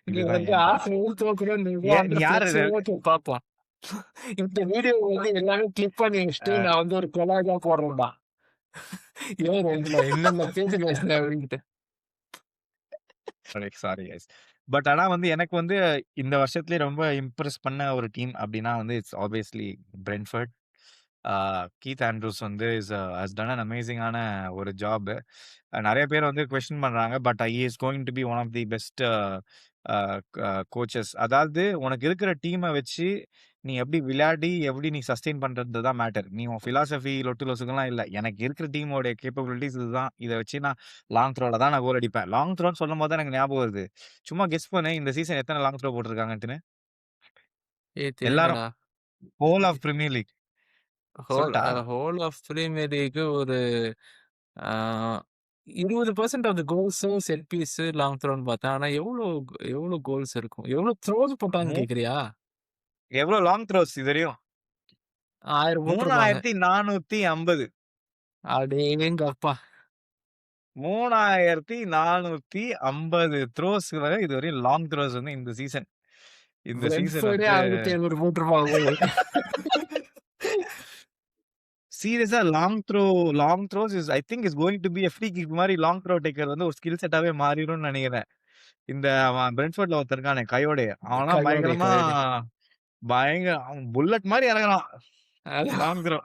நீ இதுதான் வந்து என் டாப். ஆர்சனல் தோக்கணும்னு நீ அந்த யாரு ஃபிளெக்ஸ் ஓகே பாப்போம். இந்த வீடியோ வந்து எல்லாமே கிளிக் பண்ணி வச்சுட்டு அ நான் வந்து ஒரு கொலாஜா போடுறேன்டா. ஏன் இதுல என்னென்ன பேஜ் பேசுனேன் அப்படின்ட்டு. Sorry guys. பட் ஆனா வந்து எனக்கு வந்து இந்த வருஷத்திலேயே ரொம்ப இம்ப்ரெஸ் பண்ண ஒரு டீம் அப்டின்னா வந்து it's obviously Brentford. Ah Keith Andrews வந்து ஹஸ் டன் அன் அமேசிங்கான ஒரு ஜாப். நெறைய பேர் வந்து கொஸ்டின் பண்றாங்க. But he is going to be one of the best uh coaches. அதாவது உனக்கு இருக்கிற டீம வச்சு நீ எப்படி விளையாடி, எப்படி நீ சஸ்டெயின் பண்றது தான் மேட்டர். நீ உன் பிலாசபி லொட்டு லொசுக்குலாம் இல்ல. எனக்கு இருக்கிற டீமோட கேப்பபிலிட்டீஸ் இதுதான். இத வச்சு நான் லாங் த்ரோல தான் நான் கோல் அடிப்பேன். லாங் த்ரோன்னு சொல்லும்போது தான் எனக்கு ஞாபகம் வருது. சும்மா கெஸ் பண்ணு இந்த சீசன் எத்தன லாங் த்ரோ போட்டுருக்காங்கன்ட்டுன்னு? ஏய் எல்லாரும். தெரியலடா. Whole of Premier League. சொல்லட்டா? ஹோல் ஆஃப் பிரீமியர் லீக் ஒரு ஆ 20% ஆஃப் தி கோல்ஸும் செட் பீஸ், லாங் த்ரோன்னு பார்த்தேன். ஆனா எவ்வளோ கோல்ஸ் இருக்கும்? எவ்வளோ த்ரோஸ் போட்டாங்கன்னு மூ கேட்கிறியா? எவ்ளோ லாங் த்ரோஸ் இதுவரையும்? 1000 போட்டிருப்பாங்க. 3450. அடேங்கப்பா! 3450 த்ரோஸ் வரை இதுவரையும் லாங் த்ரோஸ் வந்து இந்த சீசன். இந்த சீசன் பிரெண்ட்ஃபோர்டே வந்து 1500 போட்டிருப்பாங்க போல இருக்கு. சீரியஸா long throws is I think is going to be a free kick மாரி லாங் த்ரோ டேக்கர் வந்து ஒரு ஸ்கில் செட்டாவே மாறிரும்னு நெனைக்கிறேன். இந்த அவன் பிரெண்ட்ஃபோர்ட்ல ஒருத்தன் இருக்கானே கயோடே. அவன்லாம் கையோட பயங்கரமா கையோட. அவன் புல்லட் மாரி இறங்குறான். அதான் லாங் த்ரோ.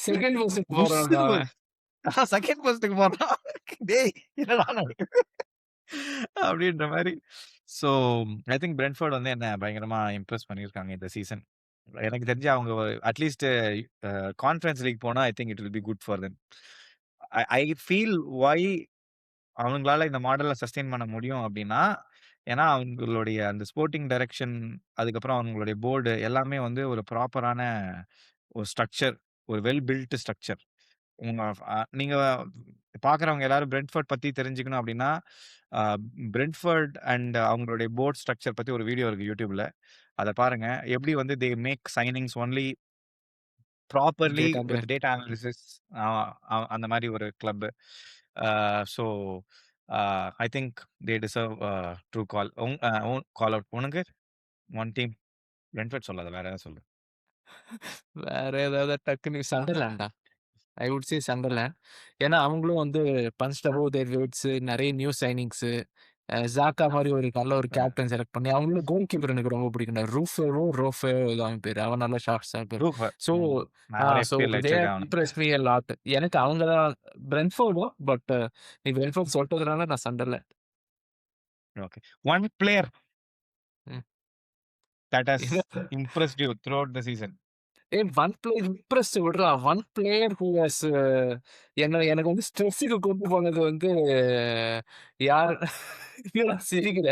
செகண்ட் பொசிஷன் போடுறான்டா புஸ்ஸுன்னு அவன். செகண்ட் போஸ்ட்க்கு போறான். டேய் என்னடா நடக்குது? அப்படின்ற மாரி. ஸோ ஐ திங்க் பிரெண்ட்ஃபோர்ட் வந்து என்ன பயங்கரமா இம்ப்ரெஸ் பண்ணியிருக்காங்க இந்த சீசன். எனக்கு தெரிஞ்சு அவங்க அட்லீஸ்ட் கான்ஃபரன்ஸ் லீக் போனா I think it will be good for them. I I feel why அவங்களால இந்த மாடல சஸ்டெயின் பண்ண முடியும் அப்படின்னா, ஏன்னா அவங்களுடைய அந்த ஸ்போர்ட்டிங் டைரக்ஷன், அதுக்கப்புறம் அவங்களுடைய போர்டு எல்லாமே வந்து ஒரு ப்ராப்பரான ஒரு ஸ்ட்ரக்சர், ஒரு வெல் பில்ட் ஸ்ட்ரக்சர். உங்க நீங்க பார்க்குறவங்க எல்லாரும் பிரெண்ட்ஃபோர்ட் பத்தி தெரிஞ்சுக்கணும் அப்படின்னா, அ பிரெண்ட்ஃபோர்ட் அண்ட் அவங்களுடைய போர்ட் ஸ்ட்ரக்சர் பத்தி ஒரு வீடியோ இருக்கு YouTubeல. அத பாருங்க. எப்படி வந்து they make signings only properly data with base. Data analysis அ அ அந்த மாரி ஒரு club. So I think they deserve true call. Own call out. உனக்கு ஒன் டீம் பிரெண்ட்ஃபோர்ட் சொல்லாத. வேற ஏதாவது சொல்லு. வேற ஏதாவது டக்குன்னு சண்டர்லேண்டா. I would say Sunderland. ஏன்னா அவங்களும் வந்து பஞ்ச்ட் அபோவ் தேர் வெயிட்ஸ், நெறைய நியூ சைனிங்ஸ். ஜாக்கா மாரி ஒரு நல்ல ஒரு கேப்டன் செலக்ட் பண்ணி அவங்களும் கோல் கீப்பர் எனக்கு ரொம்ப பிடிக்கும். ரோஃபேவோ ஏதோ அவன் பேரு. அவன் நல்ல ஷாட் ஸ்டாப்பர். ரூஃபர். ஸோ நான் ஒரு ஸோ FPL தே வச்சிருக்கேன் ஹேவ் அவன. Impressed me a lot. எனக்கு அவங்க தான் பிரெண்ட்ஃபோர்டும். பட் நீ பிரெண்ட்ஃபோர்ட் சொல்ட்டதுனால நான் சண்டர்லேண்ட். ஓகே. ஒன் பிளேயர் ம். தட் ஹஸ் என்ன impressed you throughout the season. One player impressed விட்றா. ஒன் பிளேயர் ஹூ ஹஸ் எனக்கு வந்து ஸ்ட்ரெஸ்ஸுக்கு கொண்டு போனது வந்து யாரு என்னடா சிரிக்கிற?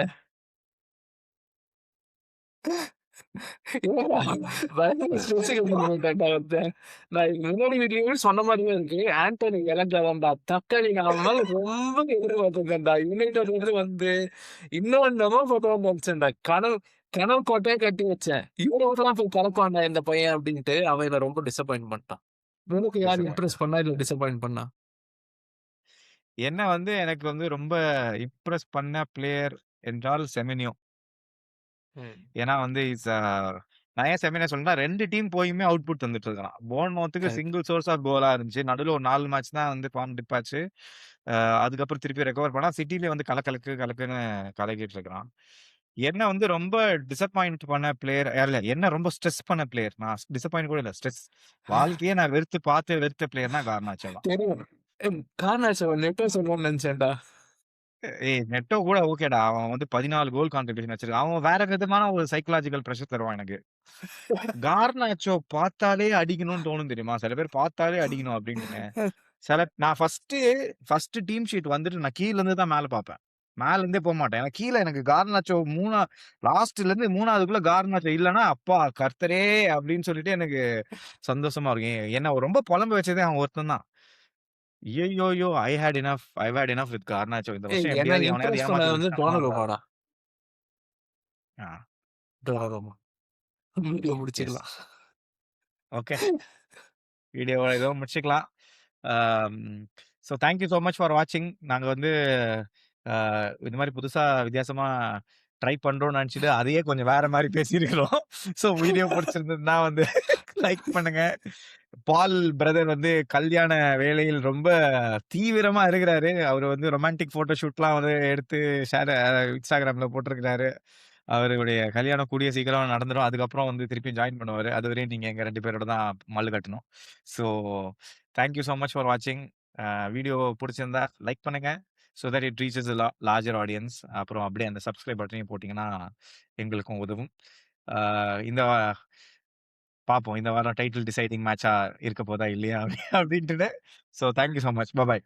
இல்லடா பயங்கர ஸ்ட்ரெஸ்ஸுக்கு கொண்டு போயிட்டேன்டா வந்து. நான் முன்னாடி வீடியோவே சொன்ன மாரியே இருக்கு. ஆண்டனி இளஞ்சவன்டா. தக்காளி நான் அவன் மேல ரொம்ப எதிர்பார்த்திருந்தேன்டா. யுனைட்டட்ல இருந்து வந்து இன்னும் என்னமோ பண்ணுவான்னு நெனச்சேன்டா. கனவு கனவு கோட்டையே கட்டி வச்சேன். இவ்வளவுலாம் போய் கலப்பான்டா இந்த பையன் அப்டின்ட்டு அவன் என்ன ரொம்ப டிசப்பாயிண்ட் பண்ணிட்டான். உனக்கு யார் டிசப்பாயிண்ட். இம்ப்ரெஸ் பண்ணா? இல்ல டிசப்பாயிண்ட் பண்ணா? என்ன வந்து எனக்கு வந்து ரொம்ப இம்ப்ரெஸ் பண்ண பிளேயர் என்றால் செமென்யோ. ம். ஏன்னா வந்து நான் ஏன் செமென்யோ சொல்றேன்னா 2 டீம் போயுமே அவுட்புட் தந்துட்டு இருக்கான். போர்ன்மவுத்துக்கு கரெக்ட். சிங்கிள் சோர்ஸ் ஆஃப் கோலா இருந்துச்சு. நடுவுல ஒரு 4 மேட்ச் தான் வந்து ஃபார்ம் டிப் ஆச்சு. அதுக்கப்புறம் திருப்பி ரெக்கவர் பண்ணா சிட்டிலயே வந்து கலக்குன்னு கலக்கிட்டு இருக்கிறான். என்ன வந்து ரொம்ப டிசப்பாயிண்ட் பண்ண பிளேயர் இல்ல என்ன ரொம்ப ஸ்ட்ரெஸ் பண்ண பிளேயர். நான் டிசப்பாயிண்ட் கூட இல்ல. ஸ்ட்ரெஸ். வாழ்க்கையே நான் வெறுத்த பிளேயர்னா கார்னாச்சோ தான். தெரியும். கார்னாச்சோ நெட்டோ சொல்லணும்னு நெனச்சேன்டா. நெட்டோ கூட ஓகேடா. அவன் வந்து 14 கோல் கான்ட்ரிபியூஷன் வச்சிருக்கான். அவன் வேற விதமான ஒரு சைக்காலஜிக்கல் பிரஷர் தருவான் எனக்கு. கார்னாச்சோ பார்த்தாலே அடிக்கணும்னு தோணும் தெரியுமா? சில பேர் பார்த்தாலே அடிக்கணும் அப்படின்னு. நான் ஃபர்ஸ்ட் டீம் ஷீட் வந்துட்டு நான் கீழ இருந்து தான் மேல பார்ப்பேன். மேல இருந்தே போமாட்டேன். ஏன்னா கீழ எனக்கு கார்னாச்சோ லாஸ்ட்ல இருந்து 3வதுக்குள்ள கார்னாச்சோ இல்லன்னா, அப்பா கர்த்தரே! அப்படின்னு சொல்லிட்டு எனக்கு சந்தோஷமா இருக்கும். என்ன ரொம்ப புலம்ப வச்சதே அவன் ஒருத்தன் தான். ஐய்யய்யோ! I hate enough with Garnacho. இந்த வருஷம் என்ன எப்படியாவது எவனையாவது இம்ப்ரெஸ் ஏமாத்தி பண்ணது வந்து முடிச்சுட்டாங்கடா. டோனருமாடா. ஆ. டோனருமா. வீடியோ எஸ். முடிச்சுக்கலாம். ஓகே. வீடியோவ இதோட முடிச்சுக்கலாம். ஆம். So thank you so much for வாட்சிங். நாங்க வந்து அ இந்த மாரி புதுசா வித்தியாசமா ட்ரை பண்றோம்னு நெனச்சுட்டு, அதையே கொஞ்சம் வேற மாரி பேசியிருக்கிறோம். ஸோ வீடியோ புடிச்சிருந்ததுன்னா வந்து லைக் பண்ணுங்க. பால் பிரதர் வந்து கல்யாண வேலையில் ரொம்ப தீவிரமா இருக்கிறாரு. அவரு வந்து ரொமான்டிக் ஃபோட்டோ ஷூட்லாம் வந்து எடுத்து Instagramல போட்டிருக்கிறாரு. அவருடைய கல்யாணம் கூடிய சீக்கிரம் நடந்துரும். அதுக்கப்புறம் வந்து திருப்பியும் ஜாயின் பண்ணுவாரு. அதுவரையும் நீங்க எங்க 2 பேரோட தான் மல்லு கட்டணும். So thank you so much for வாட்சிங். வீடியோ புடிச்சிருந்தா லைக் பண்ணுங்க. So that it reaches a larger audience. அப்புறம் அப்படியே அந்த சப்ஸ்கிரைப் பட்டனையும் போட்டீங்கன்னா, எங்களுக்கும் உதவும். ஆ இந்த பார்ப்போம். இந்த வாரம் டைட்டில் டிசைடிங் மேட்ச்சா இருக்க போதா இல்லையா அப்படின்ட்டுன்னு. So thank you so much. Bye.